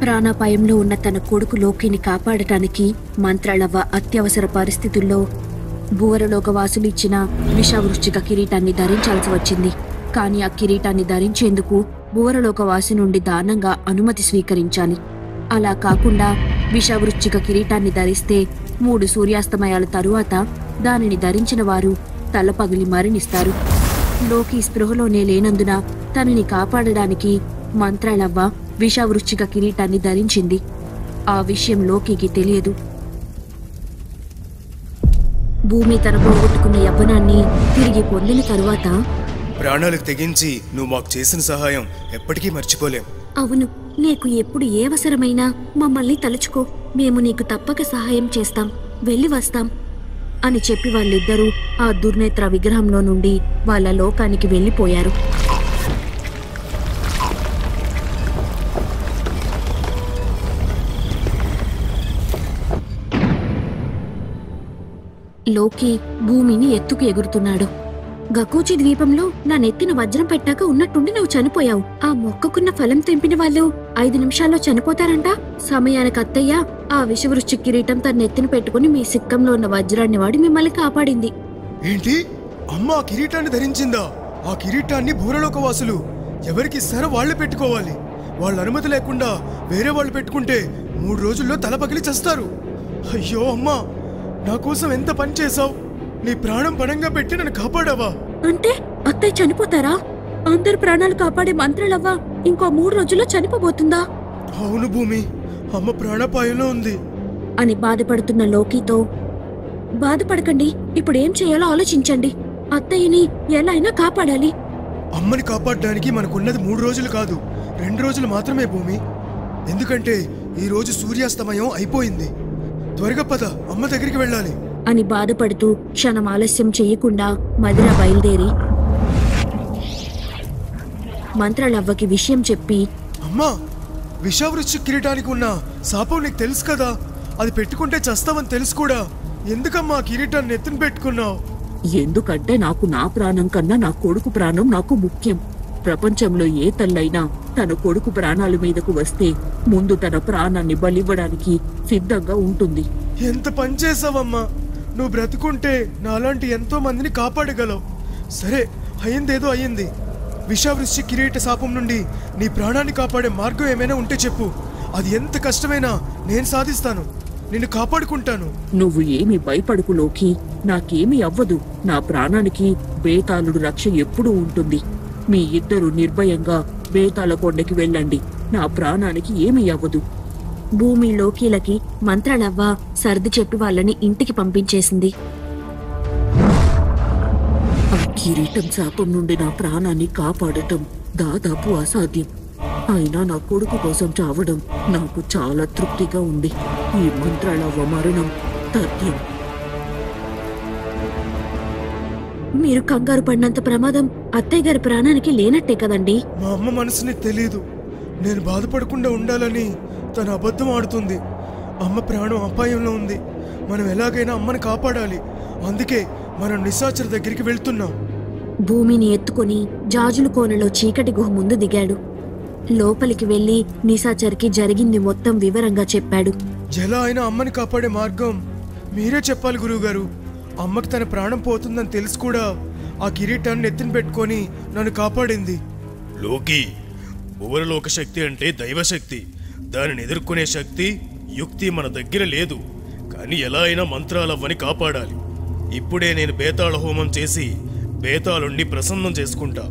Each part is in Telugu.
ప్రాణాపాయంలో ఉన్న తన కొడుకు లోకిని కాపాడటానికి మంత్రాలవ్వ అత్యవసర పరిస్థితుల్లో భూవరలోకవాసులు ఇచ్చిన విషవృశ్చిక కిరీటాన్ని ధరించాల్సి వచ్చింది. కాని ఆ కిరీటాన్ని ధరించేందుకు భూవరలోకవాసి నుండి దానంగా అనుమతి స్వీకరించాలి. అలా కాకుండా విషవృశ్చిక కిరీటాన్ని ధరిస్తే 3 సూర్యాస్తమయాల తరువాత దానిని ధరించిన వారు తల పగిలి మరణిస్తారు. లోకి స్పృహలోనే లేనందున తనని కాపాడడానికి మంత్రాలవ్వ విషవృశ్చిక కిరీటాన్ని ధరించింది. ఆ విషయం లోకికి తెలియదు. భూమి తన పోగొట్టుకున్న యవ్వనాన్ని తిరిగి పొందిన తరువాత ప్రాణాలకు తెగించి నువ్వు మాకు చేసిన సహాయం ఎప్పటికీ మర్చిపోలేం. అవును, నీకు ఎప్పుడు ఏ అవసరమైనా మమ్మల్ని తలుచుకో, మేము నీకు తప్పక సహాయం చేస్తాం, వెళ్ళి వస్తాం అని చెప్పి వాళ్ళిద్దరూ ఆ దుర్నేత్ర విగ్రహంలో నుండి వాళ్ళ లోకానికి వెళ్ళిపోయారు. లోకి భూమిని ఎత్తుకు ఎగురుతున్నాడు. గకూచి ద్వీపంలో నా నెత్తిన వజ్రం పెట్టాక ఉన్నట్టుండి నువ్వు చనిపోయావు. ఆ మొక్కకున్న ఫలం తెంపిన వాళ్ళు 5 నిమిషాల్లో చనిపోతారంట. సమయానికి అత్తయ్య ఆ విషవృశ్చిక కిరీటం తన నెత్తిన పెట్టుకుని మీ సిక్కంలో ఉన్న వజ్రాన్ని వాడి మిమ్మల్ని కాపాడింది. ఏంటి? అమ్మ ఆ కిరీటాన్ని ధరించిందా? ఆ కిరీటాన్ని భూరలోకవాసులు ఎవరికి ఇస్తారో వాళ్లే పెట్టుకోవాలి. వాళ్ళ అనుమతి లేకుండా వేరే వాళ్ళు పెట్టుకుంటే 3 రోజుల్లో తల పగిలి చస్తారు. అయ్యో అమ్మా, నా కోసం ఎంత పని చేశావు! నీ ప్రాణం పణంగా పెట్టి నన్ను కాపాడావా? అంటే అత్తయ్య చనిపోతారా? అందరు ప్రాణాలు కాపాడే మంత్రాలవ్వ ఇంకో 3 రోజుల్లో చనిపోబోతుందా? అవును భూమి, అమ్మ ప్రాణాపాయంలో ఉంది అని బాధపడుతున్న లోకితో, బాధపడకండి, ఇప్పుడేం చేయాలో ఆలోచించండి. అత్తయ్యని ఎలా అయినా కాపాడాలి. అమ్మని కాపాడడానికి మనకున్నది 3 రోజులు కాదు, 2 రోజులు మాత్రమే భూమి. ఎందుకంటే ఈ రోజు సూర్యాస్తమయం అయిపోయింది. త్వరగా పద, అమ్మ దగ్గరికి వెళ్ళాలి అని బాధపడుతూ క్షణం ఆలస్యం చెయ్యకుండా మదిర బయలుదేరి మంత్రాలవ్వకి విషయం చెప్పి, అమ్మా, విషవృశ్చిక కిరీటానికి ఉన్న శాపం నీకు తెలుసు కదా, అది పెట్టుకుంటే చస్తావని తెలుసు కూడా. ఎందుకమ్మా కిరీటాన్ని ఎత్తున పెట్టుకున్నావు? ఎందుకంటే నాకు నా ప్రాణం కన్నా నా కొడుకు ప్రాణం నాకు ముఖ్యం. ప్రపంచంలో ఏ తల్లైనా తన కొడుకు ప్రాణాల మీదకు వస్తే ముందు తన ప్రాణాన్ని బలివ్వడానికి సిద్ధంగా ఉంటుంది. ఎంత పని చేసావమ్మా! నువ్వు బ్రతుకుంటే నాలాంటి ఎంతో మందిని కాపాడగలవు. సరే, అయ్యిందేదో అయ్యింది. విషవృశ్చిక కిరీట శాపం నుండి నీ ప్రాణాన్ని కాపాడే మార్గం ఏమైనా ఉంటే చెప్పు. అది ఎంత కష్టమైనా నేను సాధిస్తాను. నిన్ను కాపాడుకుంటాను. నువ్వు ఏమి భయపడుకు లోకి, నాకేమీ అవ్వదు. నా ప్రాణానికి బేతాళుడు రక్ష ఎప్పుడూ ఉంటుంది. మీ ఇద్దరు నిర్భయంగా బేతాళ కొండకి వెళ్ళండి, నా ప్రాణానికి ఏమీ అవ్వదు. భూమి లోకీలకి మంత్రాలవ్వ సర్ది చెప్పి వాళ్ళని ఇంటికి పంపించేసింది. ఆ కిరీటం శాపం నుండి నా ప్రాణాన్ని కాపాడటం దాదాపు అసాధ్యం. అయినా నా కొడుకు కోసం చావడం నాకు చాలా తృప్తిగా ఉంది. ఈ మంత్రాలవ్వ మరణం తథ్యం. మీరు కంగారు పడినంత ప్రమాదం అత్తయ్య గారి ప్రాణానికి లేనట్టే కదండి. మా అమ్మ మనసుని తెలీదు. నేను బాధపడకుండా ఉండాలని తను అబద్ధం ఆడుతుంది. అమ్మ ప్రాణం అపాయంలో ఉంది. మనం ఎలాగైనా అమ్మని కాపాడాలి. అందుకే మనం నిశాచర దగ్గరికి వెళ్తున్నాం. భూమిని ఎత్తుకుని జాజుల కోనలో చీకటి గుహ ముందు దిగాడు. లోపలికి వెళ్లి నిశాచర్కి జరిగింది మొత్తం వివరంగా చెప్పాడు. ఎలా అయినా అమ్మని కాపాడే మార్గం మీరే చెప్పాలి గురువుగారు. అమ్మకి తన ప్రాణం పోతుందని తెలుసు కూడా ఆ కిరీటాన్ని ఎత్తిన పెట్టుకొని నన్ను కాపాడింది. లోకి, భువనలోక శక్తి అంటే దైవశక్తి. దానిని ఎదుర్కొనే శక్తి, యుక్తి మన దగ్గర లేదు. కానీ ఎలా అయినా మంత్రాలవ్వని కాపాడాలి. ఇప్పుడే నేను బేతాళ హోమం చేసి బేతాళుణ్ణి ప్రసన్నం చేసుకుంటా.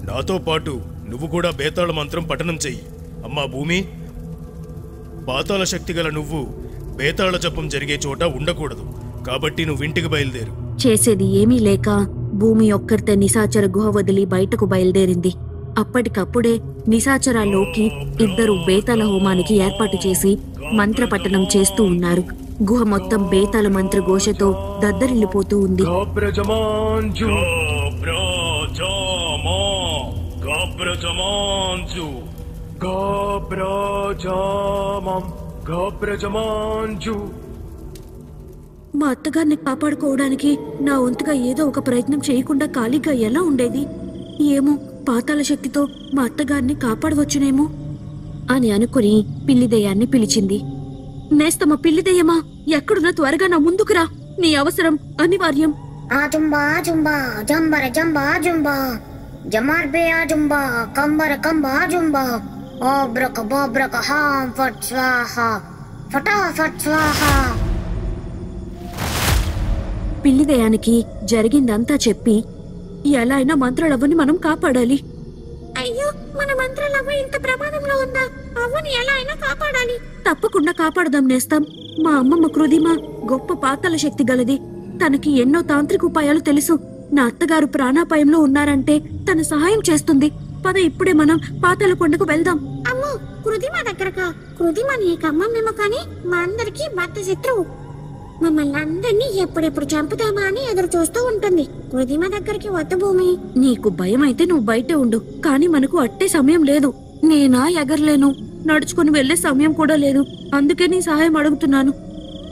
నాతో పాటు నువ్వు కూడా బేతాళ మంత్రం పఠనం చెయ్యి. అమ్మా భూమి, పాతాళ శక్తి గల నువ్వు బేతాళ జపం జరిగే చోట ఉండకూడదు. కాబట్టి నువ్వు ఇంటికి బయలుదేరు. చేసేది ఏమీ లేక భూమి ఒక్కరితే నిశాచర గుహ వదిలి బయటకు బయలుదేరింది. అప్పటికప్పుడే నిశాచరాల్లోకి ఇద్దరు బేతాళ హోమానికి ఏర్పాటు చేసి మంత్రపఠనం చేస్తూ ఉన్నారు. గుహ మొత్తం బేతాళ మంత్ర ఘోషతో దద్దరిల్లిపోతూ ఉంది. మా అత్తగారిని కాపాడుకోవడానికి నా వంతుగా ఏదో ఒక ప్రయత్నం చేయకుండా ఖాళీగా ఎలా ఉండేది? ఏమో, పాతాళ శక్తితో మా అత్తగారిని కాపాడవచ్చునేమో అని అనుకుని పిల్లిదెయ్యాన్ని పిలిచింది. నేస్తమా పిల్లిదెయ్యమా, ఎక్కడున్నా త్వరగా నా ముందుకురా, నీ అవసరం అనివార్యం. ఆజుంబా ఆజుంబా జంబర జంబా జుంబా జమార్బే ఆజుంబా కంబర కంబా జుంబా ఓబ్రక బోబ్రక హాం ఫట్ స్వాహ ఫటాఫట్ స్వాహ. పిల్లిదెయ్యానికి జరిగిందంతా చెప్పి ఎలా అయినా మంత్రాలవ్వని మనం కాపాడాలి. అయ్యో, మన మంత్రాలవ్వ ఇంత ప్రమాదంలో ఉందా? అవ్వని ఎలా అయినా కాపాడాలి. తప్పకుండా కాపాడదాం నేస్తాం. మా అమ్మమ్మ కృదిమ గొప్ప పాతాళ శక్తి గలది. తనకి ఎన్నో తాంత్రిక ఉపాయాలు తెలుసు. నా అత్తగారు ప్రాణాపాయంలో ఉన్నారంటే తన సహాయం చేస్తుంది. పద, ఇప్పుడే మనం పాతాళ కొండకు వెళ్దాం. అమ్మో, కృదిమ దగ్గరకా? కృదిమ నీకు అమ్మమ్మేమో కానీ మా అందరికి భర్త శత్రువు. మమ్మల్ని అందరినీ ఎప్పుడెప్పుడు చంపుతామా అని ఎదురు చూస్తూ ఉంటుంది. కృదిమ దగ్గరికి వద్దు భూమి. నీకు భయం అయితే నువ్వు బయటే ఉండు, కానీ మనకు అట్టే సమయం లేదు. నేనా ఎగరలేను, నడుచుకుని వెళ్లే సమయం కూడా లేదు. అందుకే నీ సహాయం అడుగుతున్నాను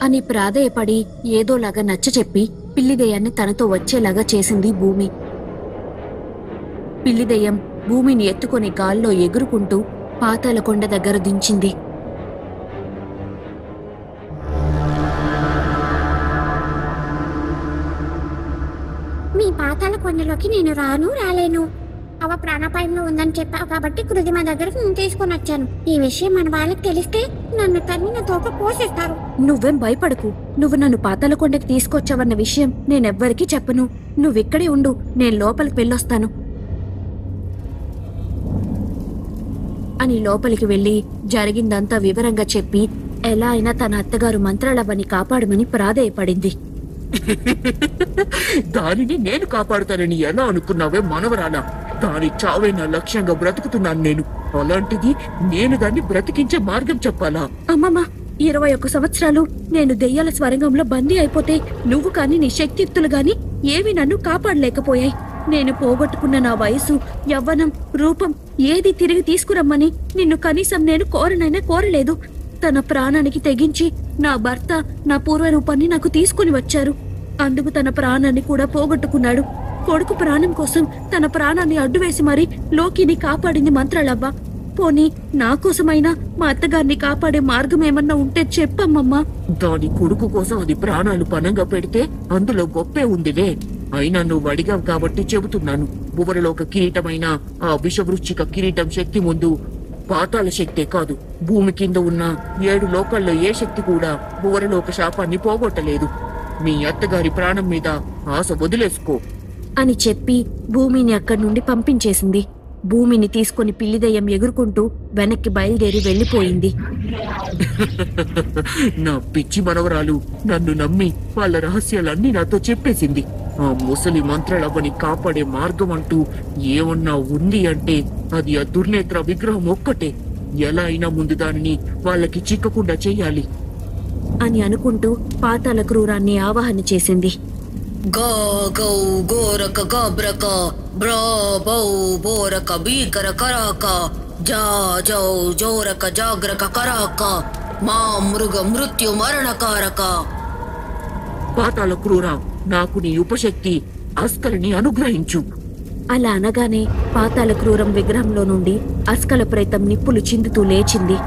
అని ప్రాధేయపడి ఏదోలాగా నచ్చచెప్పి పిల్లిదెయ్యాన్ని తనతో వచ్చేలాగా చేసింది భూమి. పిల్లిదెయ్యం భూమిని ఎత్తుకొని గాల్లో ఎగురుకుంటూ పాతాళ కొండ దగ్గర దించింది. మీ పాతాళ కొండలోకి నేను రాలేను. అవ ప్రాణాపాయంలో ఉందని చెప్పావు కాబట్టి కృదిమ దగ్గరకు నేను తీసుకొని వచ్చాను. ఈ విషయం మన వాళ్ళకి తెలిస్తే నన్ను తన్నిన తోక కోసేస్తారు. నువ్వేం భయపడకు. నువ్వు నన్ను పాతాళ కొండకి తీసుకొచ్చావన్న విషయం నేనెవ్వరికీ చెప్పను. నువ్విక్కడే ఉండు, నేను లోపలికి వెళ్ళొస్తాను అని లోపలికి వెళ్లి జరిగిందంతా వివరంగా చెప్పి ఎలా అయినా తన అత్తగారు మంత్రాలవ్వని కాపాడమని ప్రాధేయపడింది. దానిని నేను కాపాడుతానని ఎలా అనుకున్నావే మనవరాలా? దాని చావే నా లక్ష్యంగా బ్రతుకుతున్నాను నేను. అలాంటిది నేను దాన్ని బ్రతికించే మార్గం చెప్పాలా? అమ్మమ్మ, 21 సంవత్సరాలు నేను దెయ్యాల స్వరంగంలో బందీ అయిపోతే నువ్వు కాని నీ శక్తియుక్తులు గాని ఏవి నన్ను కాపాడలేకపోయాయి. నేను పోగొట్టుకున్న నా వయసు, యవ్వనం, రూపం ఏది తిరిగి తీసుకురమ్మని నిన్ను కనీసం నేను కోరనైనా కోరలేదు. తన ప్రాణానికి తెగించి నా భర్త నా పూర్వరూపాన్ని నాకు తీసుకుని వచ్చారు. అందుకు తన ప్రాణాన్ని కూడా పోగొట్టుకున్నాడు. కొడుకు ప్రాణం కోసం తన ప్రాణాన్ని అడ్డువేసి మరీ లోకిని కాపాడింది మంత్రాలవ్వ. పోనీ నా కోసమైనా మా అత్తగారిని కాపాడే మార్గం ఏమన్నా ఉంటే చెప్పమ్మమ్మా. దాని కొడుకు కోసం అది ప్రాణాలు పనంగా పెడితే అందులో గొప్పే ఉందిలే. అయినా నువ్వు అడిగావు కాబట్టి చెబుతున్నాను. భువరలోక కిరీటమైన ఆ విషవృశ్చిక కిరీటం శక్తి ముందు పాతాళ శక్తే కాదు, భూమి కింద ఉన్న 7 లోకాల్లో ఏ శక్తి కూడా భువరలోక శాపాన్ని పోగొట్టలేదు. మీ అత్తగారి ప్రాణం మీద ఆశ వదిలేసుకో అని చెప్పి భూమిని అక్కడి నుండి పంపించేసింది. భూమిని తీసుకుని పిల్లిదెయ్యం ఎగురుకుంటూ వెనక్కి బయలుదేరి వెళ్లిపోయింది. నా పిచ్చి మనవరాలు నన్ను నమ్మి వాళ్ళ రహస్యాలన్నీ నాతో చెప్పేసింది. ఆ ముసలి మంత్రాలవ్వని కాపాడే మార్గం అంటూ ఏమన్నా ఉంది అంటే అది ఆ దుర్నేత్ర విగ్రహం ఒక్కటే. ఎలా అయినా ముందు దానిని వాళ్ళకి చిక్కకుండా చెయ్యాలి అని అనుకుంటూ పాతాళ క్రూరాన్ని ఆవాహన చేసింది. గా గౌ గోరక గాబ్రక బ్రా బౌ బోరక భీకర కరాక జా జౌ జోరక జాగ్రక కరాక మా మృగ మృత్యు మరణకారక. పాతాళ క్రూర, నాకు నీ ఉపశక్తి అస్కరిని అనుగ్రహించు. అలా అనగానే పాతాళ క్రూరం విగ్రహంలో నుండి అస్కల ప్రేతం నిప్పులు చిందుతూ లేచింది.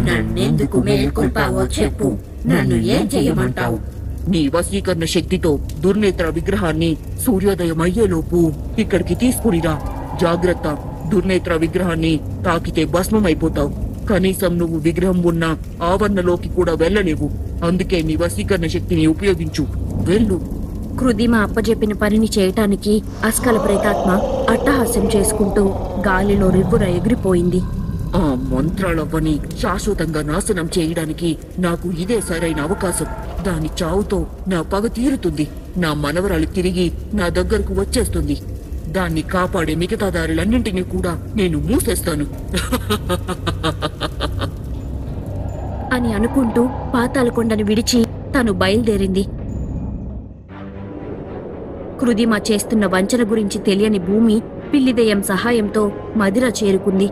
నన్నెందుకు మేల్కొల్పావో చెప్పు. నన్ను ఏం చెయ్యమంటావు? నీ వశీకరణ శక్తితో దుర్నేత్ర విగ్రహాన్ని సూర్యోదయం అయ్యేలోపు ఇక్కడికి తీసుకునిరా. జాగ్రత్త, దుర్నేత్ర విగ్రహాన్ని తాకితే భస్మమైపోతావు. కనీసం నువ్వు విగ్రహం ఉన్న ఆవరణలోకి కూడా వెళ్ళలేవు. అందుకే నీ వశీకరణ శక్తిని ఉపయోగించు. వెళ్ళు. కృదిమ అప్పజెప్పిన పనిని చేయటానికి అస్కల ప్రేతాత్మ అట్టహాస్యం చేసుకుంటూ గాలిలో రివ్వున ఎగిరిపోయింది. ఆ మంత్రాలవ్వని శాశ్వతంగా నాశనం చేయడానికి నాకు ఇదే సరైన అవకాశం. దాని చావుతో నా పగ తీరుతుంది. నా మనవరాలు తిరిగి నా దగ్గరకు వచ్చేస్తుంది. దాన్ని కాపాడే మిగతా దారులన్నింటినీ కూడా నేను మూసేస్తాను అని అనుకుంటూ పాతాళకొండను విడిచి తను బయలుదేరింది. కృదిమ చేస్తున్న వంచన గురించి తెలియని భూమి పిల్లిదెయ్యం సహాయంతో మదిర చేరుకుంది.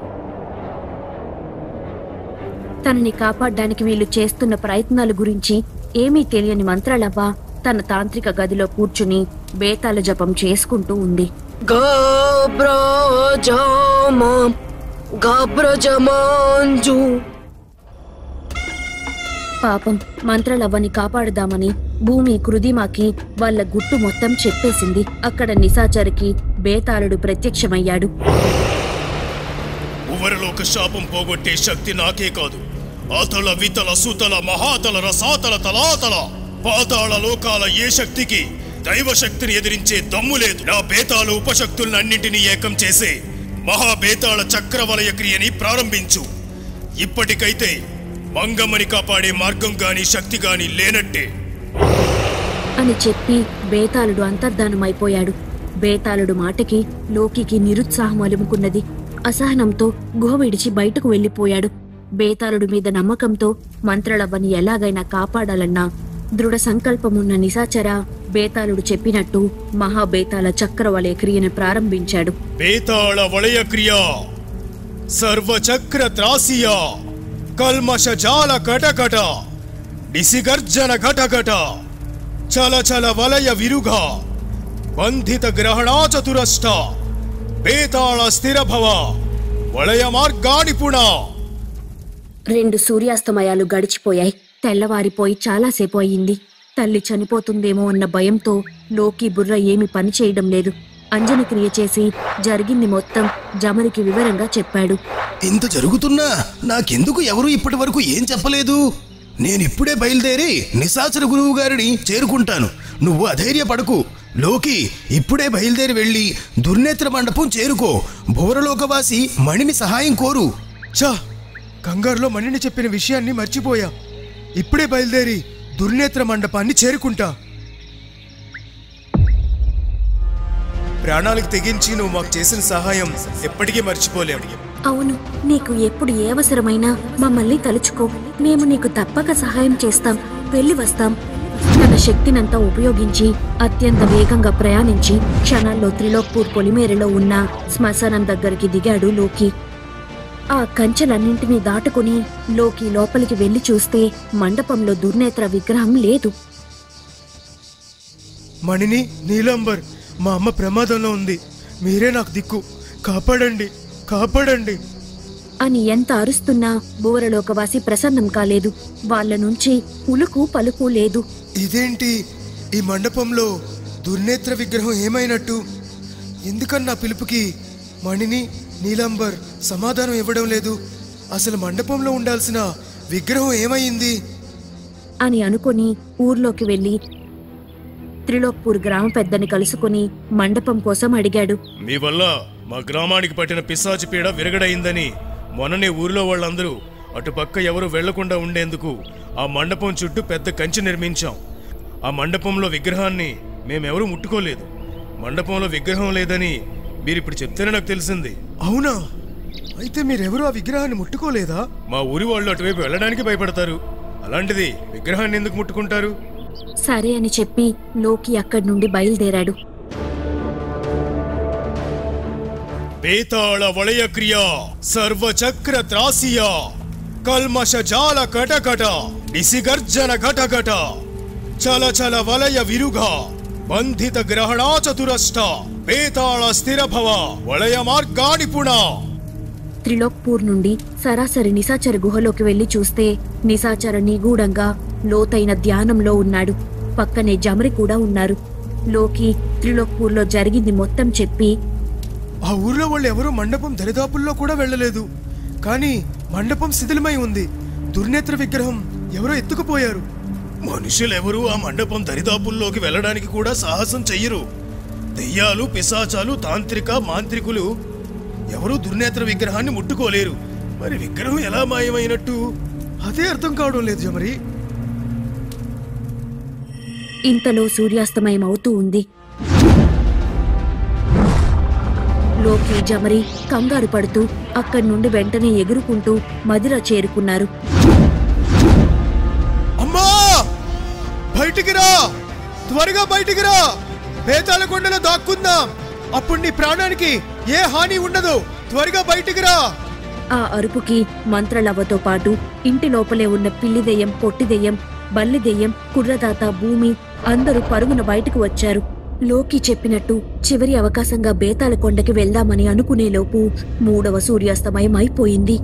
తనని కాపాడ్డానికి వీళ్ళు చేస్తున్న ప్రయత్నాల గురించి ఏమీ తెలియని మంత్రాలవ్వ తన తాంత్రిక గదిలో కూర్చుని బేతాళ జపం చేసుకుంటూ ఉంది. పాపం మంత్రాలవ్వని కాపాడుదామని భూమి కృదిమాకి వాళ్ళ గుట్టు మొత్తం చెప్పేసింది. అక్కడ నిశాచరికి బేతాళుడు ప్రత్యక్షమయ్యాడు. భువరలోక శాపం పోగొట్టే శక్తి నాకే కాదు, అతల వితల సుతల మహాతల రసాతల తలాతల పాతాళ లోకాల ఏ శక్తికి దైవశక్తిని ఎదిరించే దమ్ము లేదు. నా బేతాళ ఉపశక్తులన్నింటినీ ఏకం చేసే మహాబేతాళ చక్రవలయ క్రియని ప్రారంభించు. ఇప్పటికైతే మంగమ్మని కాపాడే మార్గం గాని శక్తి గాని లేనట్టే అని చెప్పి బేతాళుడు అంతర్ధానమైపోయాడు. బేతాళుడు మాటకి లోకికి నిరుత్సాహం అలుముకున్నది. అసహనంతో గుహ విడిచి బయటకు వెళ్లిపోయాడు. బేతాళుడి మీద నమ్మకంతో మంత్రలవ్వని ఎలాగైనా కాపాడాలన్న దృఢ సంకల్పమున్న నిశాచర బేతాళుడు చెప్పినట్టు మహాబేతాళ చక్రవలయ క్రియను ప్రారంభించాడు. బేతాళ వలయ క్రియ సర్వచక్ర త్రాసియా కల్మష జాల కటకట డిసిగర్జన ఘటఘట చల చల వలయ విరుగ బంధిత గ్రహణాచతురష్ట బేతాళ స్థిరభవ వలయ మార్గానిపుణ. 2 సూర్యాస్తమయాలు గడిచిపోయాయి. తెల్లవారిపోయి చాలాసేపు అయింది. తల్లి చనిపోతుందేమో అన్న భయంతో లోకి బుర్ర ఏమి పని చేయడం లేదు. అంజని క్రియ చేసి జరిగింది మొత్తం జమరికి వివరంగా చెప్పాడు. ఇంత జరుగుతున్నా నాకెందుకు ఎవరు ఇప్పటి వరకు ఏం చెప్పలేదు? నేనిప్పుడే బయలుదేరి నిశాచర గురువు గారిని చేరుకుంటాను. నువ్వు అధైర్యపడకు లోకి. ఇప్పుడే బయలుదేరి వెళ్ళి దుర్నేత్ర మండపం చేరుకో. భువరలోకవాసి మణిని సహాయం కోరు. చా, కంగారులో మణిని చెప్పిన విషయాన్ని మర్చిపోయా. ఇప్పుడే బయలుదేరి దుర్నేత్ర మండపాన్ని చేరుకుంటా. ప్రాణాలకు తెగించి నువ్వు మాకు చేసిన సహాయం ఎప్పటికీ మర్చిపోలేము. అవును, నీకు ఎప్పుడు ఏ అవసరమైనా మమ్మల్ని తలుచుకో. మేము నీకు తప్పక సహాయం చేస్తాం. వెళ్ళి వస్తాం. తన శక్తినంతా ఉపయోగించి అత్యంత వేగంగా ప్రయాణించి క్షణాల్లో త్రిలోక్పూర్ పొలిమేరలో ఉన్న శ్మశానం దగ్గరికి దిగాడు లోకి. ఆ కంచెలన్నింటినీ దాటుకుని లోకి లోపలికి వెళ్లి చూస్తే మండపంలో దుర్నేత్ర విగ్రహం లేదు. మణిని, నీలాంబర్, మా అమ్మ ప్రమాదంలో ఉంది. మీరే నాకు దిక్కు. కాపాడండి, కాపాడండి అని ఎంత అరుస్తున్నా భువరలోకవాసి ప్రసన్నం కాలేదు. వాళ్ళ నుంచి ఉలుకు పలుకు లేదు. ఇదేంటి, ఈ మండపంలో దుర్నేత్ర విగ్రహం ఏమైనట్టు? ఎందుకన్నా పిలుపుకి మణిని, నీలాంబర్ సమాధానం ఇవ్వడం లేదు? అసలు మండపంలో ఉండాల్సిన విగ్రహం ఏమైంది అని అనుకుని ఊర్లోకి వెళ్లి త్రిలోక్పూర్ గ్రామ పెద్దని కలుసుకుని మండపం కోసం అడిగాడు. మీ వల్ల మా గ్రామానికి పట్టిన పిశాచి పీడ విరగడైందని మొన్ననే ఊరిలో వాళ్ళందరూ అటుపక్క ఎవరు వెళ్లకుండా ఉండేందుకు ఆ మండపం చుట్టూ పెద్ద కంచె నిర్మించాం. ఆ మండపంలో విగ్రహాన్ని మేమెవరూ ముట్టుకోలేదు. మండపంలో విగ్రహం లేదని మీరిప్పుడు చెప్తేనే నాకు తెలిసింది. అవునా? అయితే మీరెవరూ ఆ విగ్రహాన్ని ముట్టుకోలేదా? మా ఊరి వాళ్ళు అటువైపు వెళ్ళడానికి భయపడతారు. అలాంటిది విగ్రహాన్ని ఎందుకు ముట్టుకుంటారు? సరే అని చెప్పి లోకి అక్కడి నుండి బయలుదేరాడు. బేతాళ వలయ క్రియ సర్వచక్ర త్రాసియా కల్మష జాల కటకట డిసిగర్జన ఘటఘట చల చల వలయ విరుగ బంధిత గ్రహణాచతురష్ట బేతాళ స్థిరభవ వలయ మార్గానిపుణ. త్రిలోక్పూర్ నుండి సరాసరి నిశాచర గుహలోకి వెళ్లి చూస్తే నిశాచర నిగూఢంగా లోతైన ధ్యానంలో ఉన్నాడు. పక్కనే జమరి కూడా ఉన్నారు. లోకి త్రిలోక్పూర్లో జరిగింది మొత్తం చెప్పి, ఆ ఊర్లో వాళ్ళు ఎవరూ మండపం దరిదాపుల్లో కూడా వెళ్ళలేదు. కానీ మండపం శిథిలమై ఉంది. దుర్నేత్ర విగ్రహం ఎవరో ఎత్తుకుపోయారు. మనుషులెవరూ ఆ మండపం దరిదాపుల్లోకి వెళ్ళడానికి కూడా సాహసం చెయ్యరు. దెయ్యాలు, పిశాచాలు, తాంత్రిక, మాంత్రికులు ఎవరూ దుర్నేత్ర విగ్రహాన్ని ముట్టుకోలేరు. మరి విగ్రహం ఎలా మాయమైనట్టు? అదే అర్థం కావడం లేదు జమరి. ఇంతలో సూర్యాస్తమయం అవుతూ ఉంది. లోకి జమరి కంగారు పడుతూ అక్కడి నుండి వెంటనే ఎగురుకుంటూ మదిర చేరుకున్నారు. అమ్మా, బయటికి రా, త్వరగా బయటికి రా. బేతాళ కొండలో దాక్కుందాం. అప్పుడు నీ ప్రాణానికి ఏ హాని ఉండదు. త్వరగా బయటికి రా. ఆ అరుపుకి మంత్రలవ్వతో పాటు ఇంటి లోపలే ఉన్న పిల్లిదెయ్యం, పొట్టిదెయ్యం, బల్లిదెయ్యం, కుర్రదాత, భూమి అందరూ పరుగున బయటకు వచ్చారు. లోకి చెప్పినట్టు చివరి అవకాశంగా బేతాళ కొండకి వెళ్దామని అనుకునేలోపు 3వ సూర్యాస్తమయం అయిపోయింది.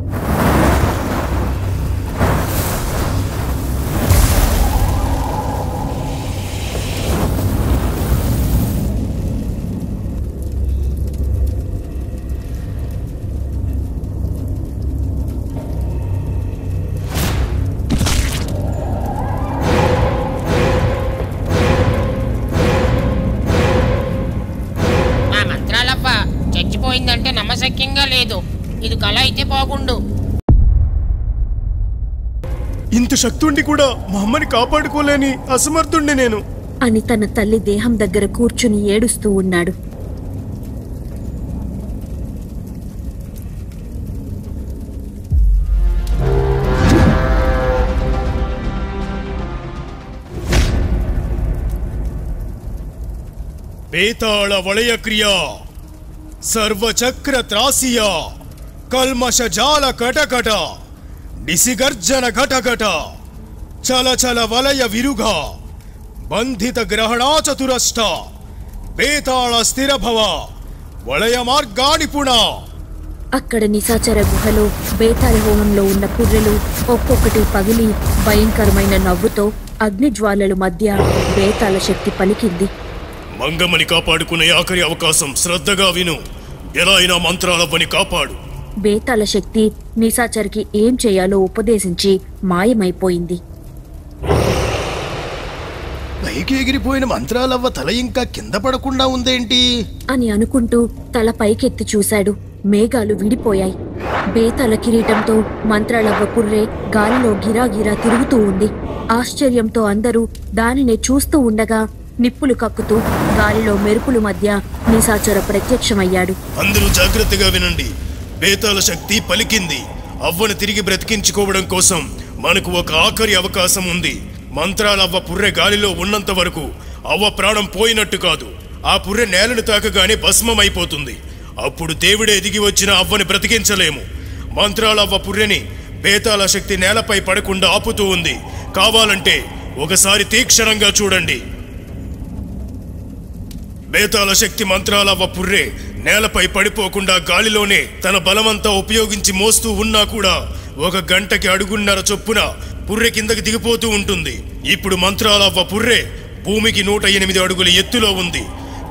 చచ్చిపోయిందంటే నమ్మశక్యంగా లేదు. ఇది కళ అయితే బాగుండు. ఇంత శక్తి ఉండి కూడా మా అమ్మని కాపాడుకోలేని అసమర్థుండి నేను అని తన తల్లి దేహం దగ్గర కూర్చుని ఏడుస్తూ ఉన్నాడు. బేతాళ వలయ క్రియా సర్వచక్ర త్రాసియా కల్మష జాల కటకట నిసిగర్జన ఘటఘట చల చల వలయ విరుగ బంధిత గ్రహణాచతురష్ట బేతాళ స్థిరభవ వలయ మార్గానిపుణ. అక్కడ నిశాచర గుహలో బేతాళ హోమంలో ఉన్న పుర్రెలు ఒక్కొక్కటి పగిలి భయంకరమైన నవ్వుతో అగ్నిజ్వాలల మధ్య బేతాళ శక్తి పలికింది. మంగమ్మని కాపాడుకునే ఆఖరి అవకాశం, శ్రద్ధగా విను. ఎలా అయినా మంత్రాలవ్వని కాపాడు. బేతాళ శక్తి నిశాచర్కి ఏం చేయాలో ఉపదేశించి మాయమైపోయింది. పైకి ఎగిరిపోయిన మంత్రాలవ్వ తల ఇంకా కింద పడకుండా ఉందేంటి అని అనుకుంటూ తల పైకెత్తి చూశాడు. మేఘాలు విడిపోయాయి. బేతాళ కిరీటంతో మంత్రాలవ్వ పుర్రె గాలిలో గిరాగిరా తిరుగుతూ ఉంది. ఆశ్చర్యంతో అందరూ దానినే చూస్తూ ఉండగా నిప్పులు కక్కుతూ గాలిలో మెరుపుల మధ్య నిశాచర ప్రత్యక్షమయ్యాడు. అందరూ జాగ్రత్తగా వినండి. బేతాళ శక్తి పలికింది. అవ్వను తిరిగి బ్రతికించుకోవడం కోసం మనకు ఒక ఆఖరి అవకాశం ఉంది. మంత్రాలవ్వ పుర్రె గాలిలో ఉన్నంత వరకు అవ్వ ప్రాణం పోయినట్టు కాదు. ఆ పుర్రె నేలను తాకగానే భస్మమైపోతుంది. అప్పుడు దేవుడే దిగి వచ్చిన అవ్వని బ్రతికించలేము. మంత్రాలవ్వ పుర్రెని బేతాళ శక్తి నేలపై పడకుండా ఆపుతూ ఉంది. కావాలంటే ఒకసారి తీక్షణంగా చూడండి. బేతాళ శక్తి మంత్రాలవ్వ పుర్రె నేలపై పడిపోకుండా గాలిలోనే తన బలమంతా ఉపయోగించి మోస్తూ ఉన్నా కూడా 1 గంటకి అడుగున్నర చొప్పున పుర్రె కిందకి దిగిపోతూ ఉంటుంది. ఇప్పుడు మంత్రాలవ్వ పుర్రె భూమికి 108 అడుగుల ఎత్తులో ఉంది.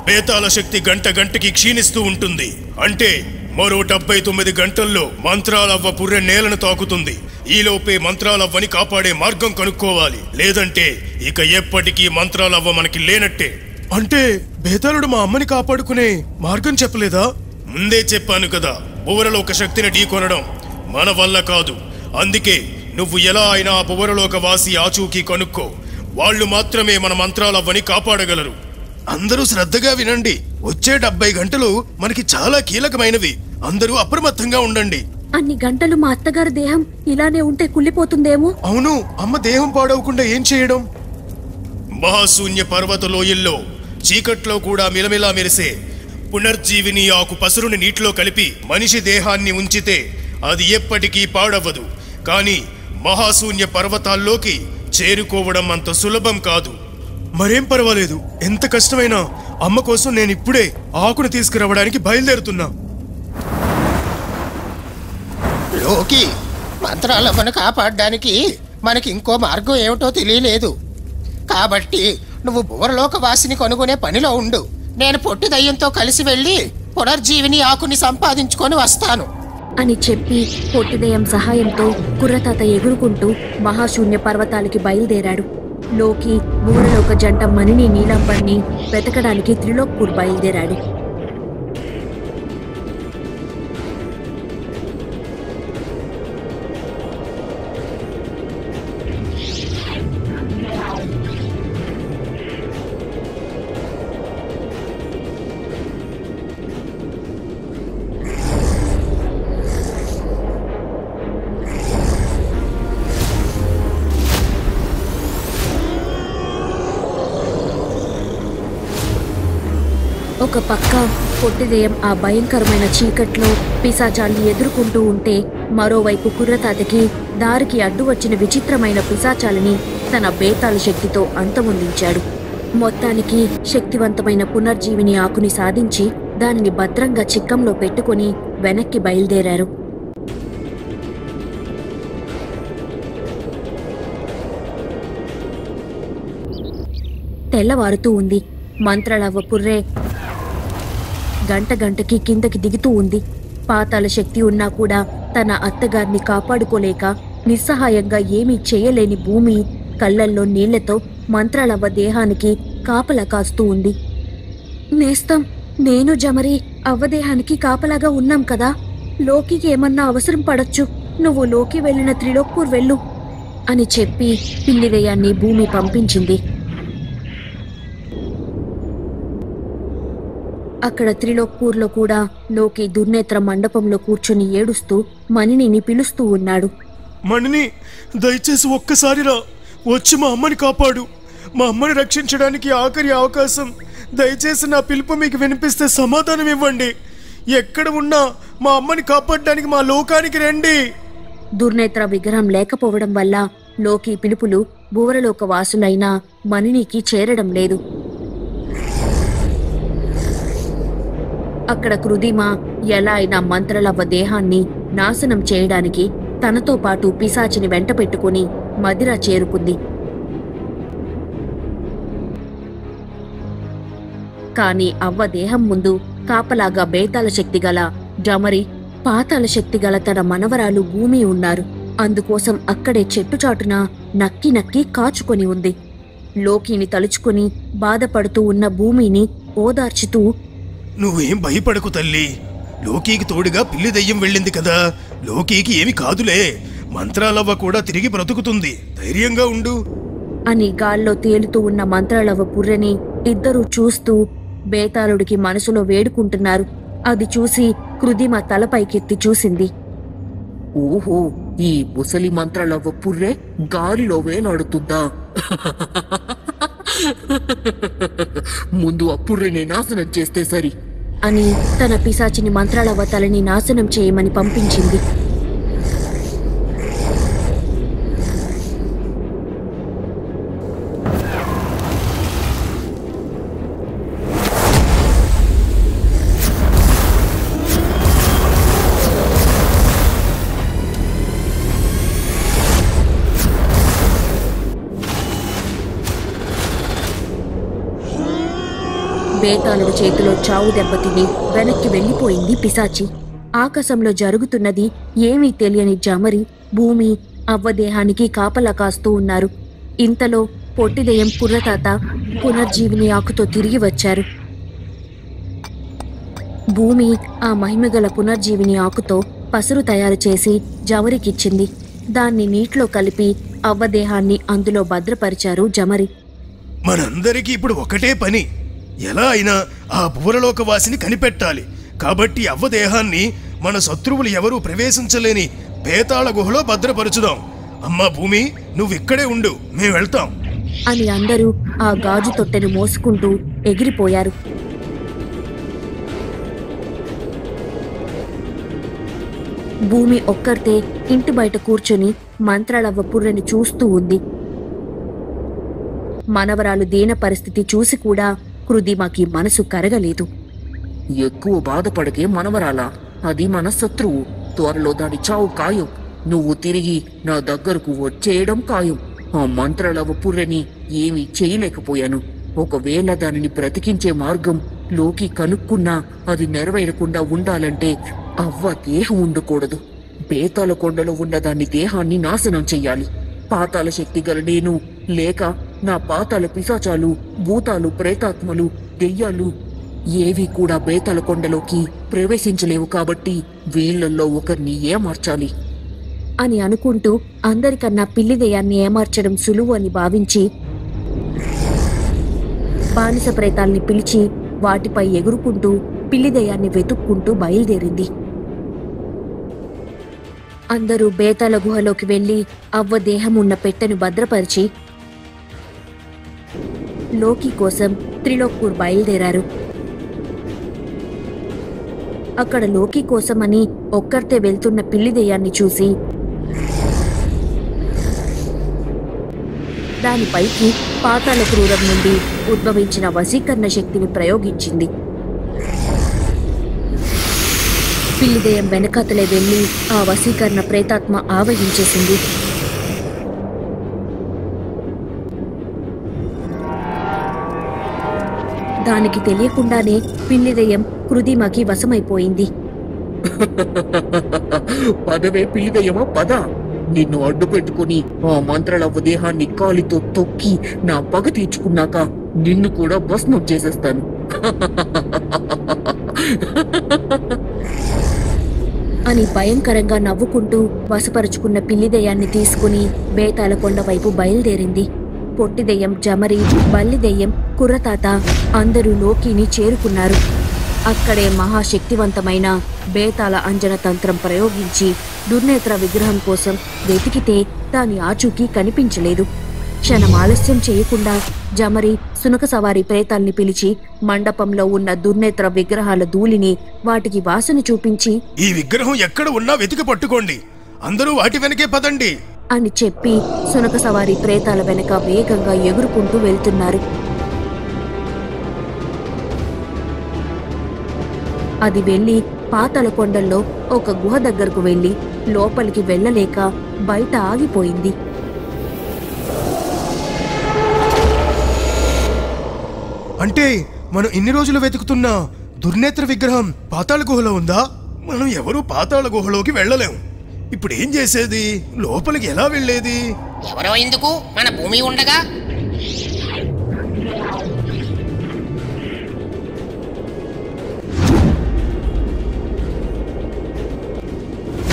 బేతాళ శక్తి గంటకి క్షీణిస్తూ ఉంటుంది. అంటే మరో 79 గంటల్లో మంత్రాలవ్వ పుర్రె నేలను తాకుతుంది. ఈలోపే మంత్రాలవ్వని కాపాడే మార్గం కనుక్కోవాలి. లేదంటే ఇక ఎప్పటికీ మంత్రాలవ్వ మనకి లేనట్టే. అంటే బేతాళుడు మా అమ్మని కాపాడుకునే మార్గం చెప్పలేదా? ముందే చెప్పాను కదా, భువరలోక శక్తిని ఢీకొనడం మన వల్ల కాదు. అందుకే నువ్వు ఎలా అయినా ఆ భువరలోక వాసి ఆచూకీ కనుక్కో. వాళ్ళు మాత్రమే మన మంత్రాలవ్వని కాపాడగలరు. అందరూ శ్రద్ధగా వినండి. వచ్చే 70 గంటలు మనకి చాలా కీలకమైనవి. అందరూ అప్రమత్తంగా ఉండండి. అన్ని గంటలు మా అత్తగారి దేహం ఇలానే ఉంటే కుళ్ళిపోతుందేమో. అవును, అమ్మ దేహం పాడవకుండా ఏం చేయడం? మహాశూన్య పర్వత లోయల్లో చీకట్లో కూడా మిలమిలా మెరిసే పునర్జీవిని ఆకు పసురుని నీటిలో కలిపి మనిషి దేహాన్ని ఉంచితే అది ఎప్పటికీ పాడవ్వదు. కానీ మహాశూన్య పర్వతాల్లోకి చేరుకోవడం అంత సులభం కాదు. మరేం పర్వాలేదు. ఎంత కష్టమైనా అమ్మ కోసం నేను ఇప్పుడే ఆకును తీసుకురావడానికి బయలుదేరుతున్నా. లోకి, మంత్రాలవ్వను కాపాడడానికి మనకి ఇంకో మార్గం ఏమిటో తెలియలేదు. కాబట్టి నువ్వు భువరలోక వాసిని కనుగొనే పనిలో ఉండు. నేను పొట్టి దయ్యంతో కలిసి వెళ్ళి పునర్జీవిని ఆకుని సంపాదించుకొని వస్తాను అని చెప్పి పొట్టిదయం సహాయంతో కుర్రతాత ఎగురుకుంటూ మహాశూన్య పర్వతాలకి బయలుదేరాడు. లోకి భువరలోక జంట మణిని నీలాంబర్ని వెతకడానికి త్రిలోక్పూర్ బయలుదేరాడు. ఒక పక్క పొట్టిదయం ఆ భయంకరమైన చీకట్లో పిశాచాల్ని ఎదుర్కొంటూ ఉంటే మరోవైపు కుర్రతాతకి దారికి అడ్డు వచ్చిన విచిత్రమైన పిశాచాలని తన బేతాళ శక్తితో అంతమొందించాడు. మొత్తానికి శక్తివంతమైన పునర్జీవిని ఆకుని సాధించి దానిని భద్రంగా చిక్కంలో పెట్టుకుని వెనక్కి బయలుదేరారు. తెల్లవారుతూ ఉంది. మంత్రాలవ్వ పుర్రే గంటకి కిందకి దిగుతూ ఉంది. పాతాళ శక్తి ఉన్నా కూడా తన అత్తగారిని కాపాడుకోలేక నిస్సహాయంగా ఏమీ చేయలేని భూమి కళ్ళల్లో నీళ్లతో మంత్రాలవ్వ దేహానికి కాపలా కాస్తూ ఉంది. నేస్తం, నేను జమరి అవ్వదేహానికి కాపలాగా ఉన్నాం కదా, లోకికి ఏమన్నా అవసరం పడొచ్చు, నువ్వు లోకి వెళ్ళిన త్రిలోక్పూర్ వెళ్ళు అని చెప్పి పిల్లిదయాన్ని భూమి పంపించింది. అక్కడ త్రిలోక్పూర్లో కూడా లోకి దుర్నేత్ర మండపంలో కూర్చుని ఏడుస్తూ మణిని పిలుస్తూ ఉన్నాడు. మణిని, దయచేసి ఒక్కసారి రా, వచ్చి మా అమ్మని కాపాడు. మా అమ్మని రక్షించడానికి ఆఖరి అవకాశం. దయచేసి నా పిలుపు మీకు వినిపిస్తే సమాధానం ఇవ్వండి. ఎక్కడ ఉన్నా మా అమ్మని కాపాడడానికి మా లోకానికి రండి. దుర్నేత్ర విగ్రహం లేకపోవడం వల్ల లోకి పిలుపులు భువరలోక వాసులైన మణినికి చేరడం లేదు. అక్కడ కృదిమ ఎలా అయినా మంత్రలవ్వ దేహాన్ని నాశనం చేయడానికి తనతో పాటు పిశాచిని వెంట పెట్టుకుని మదిర చేరుకుంది. కాని అవ్వ దేహం ముందు కాపలాగా బేతాళ శక్తి గల జమరి, పాతాళ శక్తి గల తన మనవరాలు భూమి ఉన్నారు. అందుకోసం అక్కడే చెట్టుచాటున నక్కి నక్కి కాచుకొని ఉంది. లోకిని తలుచుకుని బాధపడుతూ ఉన్న భూమిని ఓదార్చుతూ, నువ్వేం భయపడకు తల్లి, లోకీకి తోడుగా పిల్లి దయ్యం వెళ్ళింది కదా, లోకీకి ఏమి కాదులే, మంత్రాలవ్వ కూడా తిరిగి బ్రతుకుతుంది, ధైర్యంగా ఉండు అని గాల్లో తేలుతూ ఉన్న మంత్రాలవ్వ పుర్రెని ఇద్దరూ చూస్తూ బేతాళుడికి మనసులో వేడుకుంటున్నారు. అది చూసి కృదిమ తలపైకెత్తి చూసింది. ఓహో, ఈ ముసలి మంత్రాలవ్వ పుర్రె గాలిలో వేలాడుతుందా? ముందు ఆ పుర్రెని నాశనం చేస్తే సరి అని తన పిశాచిని మంత్రాలవ్వ తలని నాశనం చేయమని పంపించింది. బేతాళుడి చేతిలో చావు దెబ్బతిని వెనక్కి వెళ్లిపోయింది పిశాచి. ఆకాశంలో జరుగుతున్నది ఏమీ తెలియని జమరి, భూమి అవ్వదేహానికి కాపలా కాస్తూ ఉన్నారు. ఇంతలో పొట్టిదెయ్యం కుర్రతాత పునర్జీవిని ఆకుతో తిరిగి వచ్చారు. భూమి ఆ మహిమగల పునర్జీవిని ఆకుతో పసరు తయారు చేసి జమరికిచ్చింది. దాన్ని నీటిలో కలిపి అవ్వదేహాన్ని అందులో భద్రపరిచారు జమరి. మనందరికీ ఇప్పుడు ఒకటే పని, ఎలా అయినా ఆ భూరలోకవాసిని కనిపెట్టాలి. కాబట్టి అవ్వదేహాన్ని మన శత్రువులు ఎవరూ ప్రవేశించలేని బేతాళ గుహలో భద్రపరుచుదాం. అమ్మా భూమి, నువ్విక్కడే ఉండు, మేం వెళ్తాం అని అందరూ ఆ గాజు తొట్టెను మోసుకుంటూ ఎగిరిపోయారు. భూమి ఒక్కర్తే ఇంటి బయట కూర్చొని మంత్రాలవ్వ పుర్రెని చూస్తూ ఉంది. మనవరాలు దీన పరిస్థితి చూసి కూడా కృదిమకి మనసు కరగలేదు. ఎక్కువ బాధపడకే మనవరాలా, అది మన శత్రువు, త్వరలో దాని చావు ఖాయం. నువ్వు తిరిగి నా దగ్గరకు వచ్చేయడం ఖాయం. ఆ మంత్రాలవ్వ పుర్రెని ఏమీ చేయలేకపోయాను. ఒకవేళ దానిని బ్రతికించే మార్గం లోకి కనుక్కున్నా అది నెరవేరకుండా ఉండాలంటే అవ్వ దేహం ఉండకూడదు. బేతాళ కొండలో ఉన్న దాని దేహాన్ని నాశనం చెయ్యాలి. పాతాళ శక్తి గల నేను, లేక నా పాతాళ పిశాచాలు, భూతాలు, ప్రేతాత్మలు, దెయ్యాలు ఏవి కూడా బేతాళ కొండలోకి ప్రవేశించలేవు. కాబట్టి వీళ్లల్లో ఒకరిని ఏమార్చాలి అని అనుకుంటూ అందరికన్నా పిల్లిదెయ్యాన్ని ఏమార్చడం సులువు అని భావించి బానిస ప్రేతాల్ని పిలిచి వాటిపై ఎగురుకుంటూ పిల్లిదెయ్యాన్ని వెతుక్కుంటూ బయలుదేరింది. అందరూ బేతాళ గుహలోకి వెళ్లి అవ్వ దేహం ఉన్న పెట్టెను భద్రపరిచి లోకి కోసం త్రిలోక్పూర్ బయలుదేరారు. అక్కడ లోకి కోసమని ఒక్కర్తే వెళ్తున్న పిల్లి దెయ్యాన్ని చూసి దానిపైకి పాతాళ క్రూరం నుండి ఉద్భవించిన వశీకరణ శక్తిని ప్రయోగించింది. పిల్లిదెయ్యం వెనకాతలే వెళ్లి ఆ వశీకరణ ప్రేతాత్మ ఆవహించేసింది. దానికి తెలియకుండానే పిల్లిదెయ్యం కృదిమకి వశమైపోయింది. పదవే పిల్లిదయ్యమా పద. నిన్ను అడ్డు పెట్టుకుని ఆ మంత్రాల దేహాన్ని కాలితో తొక్కి నా పగ తీర్చుకున్నాక నిన్ను కూడా భస్మం చేసేస్తాను. అని భయంకరంగా నవ్వుకుంటూ వశపరుచుకున్న పిల్లిదెయ్యాన్ని తీసుకుని బేతాళ కొండ వైపు బయలుదేరింది. పొట్టిదెయ్యం, జమరి, బల్లిదెయ్యం, కుర్రతాత అందరూ లోకిని చేరుకున్నారు. అక్కడే మహాశక్తివంతమైన బేతాళ అంజన తంత్రం ప్రయోగించి దుర్నేత్ర విగ్రహం కోసం వెతికితే దాని ఆచూకీ కనిపించలేదు. క్షణం ఆలస్యం చేయకుండా జమరి సునక సవారి ప్రేతాల్ని పిలిచి మండపంలో ఉన్న దుర్నేత్ర విగ్రహాల ధూళిని వాటికి వాసన చూపించి, ఈ విగ్రహం ఎక్కడ ఉన్నా వెతికి పట్టుకోండి, అందరూ వాటి వెనకే పదండి అని చెప్పి సునక సవారి ప్రేతాల వెనక వేగంగా ఎగురుకుంటూ వెళ్తున్నారు. అది వెళ్లి పాతాళ కొండల్లో ఒక గుహ దగ్గరకు వెళ్లి లోపలికి వెళ్లలేక బయట ఆగిపోయింది. అంటే మనం ఇన్ని రోజులు వెతుకుతున్న దుర్నేత్ర విగ్రహం పాతాళ గుహలో ఉందా? మనం ఎవరూ పాతాళ గుహలోకి వెళ్ళలేం. ఇప్పుడు ఏం చేసేది? లోపలికి ఎలా వెళ్ళేది? ఎవరో ఎందుకు, మన భూమి ఉండగా.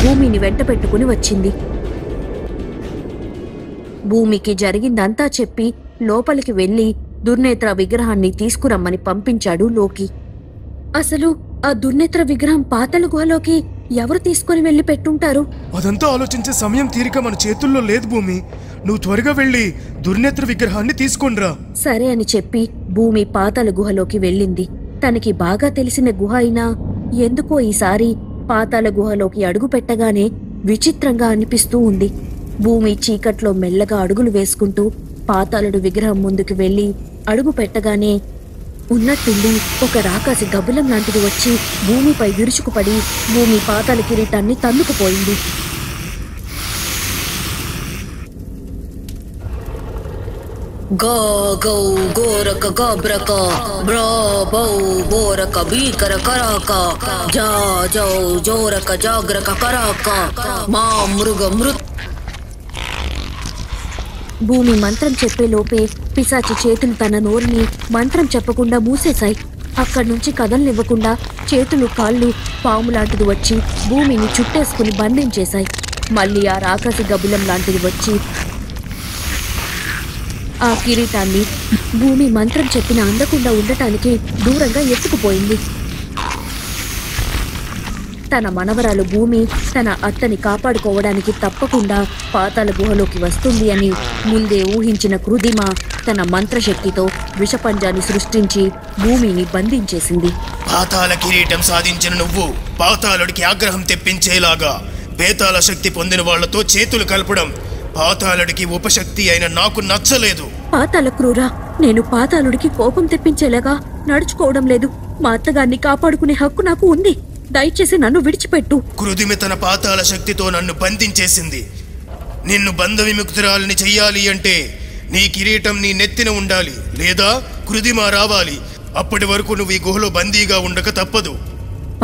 భూమిని వెంట పెట్టుకుని వచ్చింది. భూమికి జరిగిందంతా చెప్పి లోపలికి వెళ్లి దుర్నేత్ర విగ్రహాన్ని తీసుకురమ్మని పంపించాడు లోకి. అసలు ఆ దుర్నేత్ర విగ్రహం పాతాళ గుహలోకి ఎవరు తీసుకుని వెళ్లి పెట్టుంటారు? అదంతా ఆలోచించే సమయం తీరిక మన చేతుల్లో లేదు భూమి. నువ్వు త్వరగా వెళ్ళి దుర్నేత్ర విగ్రహాన్ని తీసుకొనిరా. సరే అని చెప్పి భూమి పాతాళ గుహలోకి వెళ్ళింది. తనకి బాగా తెలిసిన గుహ అయినా ఎందుకో ఈసారి పాతాళ గుహలోకి అడుగు పెట్టగానే విచిత్రంగా అనిపిస్తూ ఉంది. భూమి చీకట్లో మెల్లగా అడుగులు వేసుకుంటూ పాతాళుడు విగ్రహం ముందుకు వెళ్లి అడుగు పెట్టగానే ఉన్నట్టుండి ఒక రాకాసి గబ్బిలం లాంటిది వచ్చి భూమిపై విరుచుకుపడి భూమి పాతాళ కిరీటాన్ని తన్నుకుపోయింది. గా గౌ గోరక గాబ్రక బ్రా బౌ బోరక భీకర కరాక జా జౌ జోరక జాగ్రక కరాక మా మృగ మృత్. భూమి మంత్రం చెప్పే లోపే పిశాచి చేతులు తన నోరుని మంత్రం చెప్పకుండా మూసేశాయి. అక్కడి నుంచి కదలనివ్వకుండా చేతులు కాళ్ళు పాములాంటిది వచ్చి భూమిని చుట్టేసుకుని బంధించేశాయి. మళ్ళీ ఆ రాకాసి గబ్బిలం లాంటిది వచ్చి ఆ కిరీటాన్ని భూమి మంత్రం చెప్పిన అందకుండా ఉండటానికి దూరంగా ఎత్తుకుపోయింది. తన మనవరాలు భూమి తన అత్తని కాపాడుకోవడానికి తప్పకుండా పాతాళ గుహలోకి వస్తుంది అని ముందే ఊహించిన కృదిమ తన మంత్రశక్తితో విషపంజాన్ని సృష్టించి భూమిని బంధించేసింది. పాతాళ కిరీటం సాధించిన నువ్వు పాతాళుడికి ఆగ్రహం తెప్పించేలాగా బేతాళ శక్తి పొందిన వాళ్లతో చేతులు కలపడం పాతాళుడికి ఉపశక్తి అయిన నాకు నచ్చలేదు. పాతాళ క్రూరా, నేను పాతాళుడికి కోపం తెప్పించేలాగా నడుచుకోవడం లేదు. మా అత్తగారిని కాపాడుకునే హక్కు నాకు ఉంది. దయచేసి నన్ను విడిచిపెట్టు. కృదిమి తన పాతాళ శక్తితో నన్ను బంధించేసింది. నిన్ను బంధ విముక్తురాలిని చెయ్యాలి అంటే నీ కిరీటం నీ నెత్తిన ఉండాలి, లేదా కృదిమ రావాలి. అప్పటి వరకు నువ్వు ఈ గుహలో బందీగా ఉండక తప్పదు.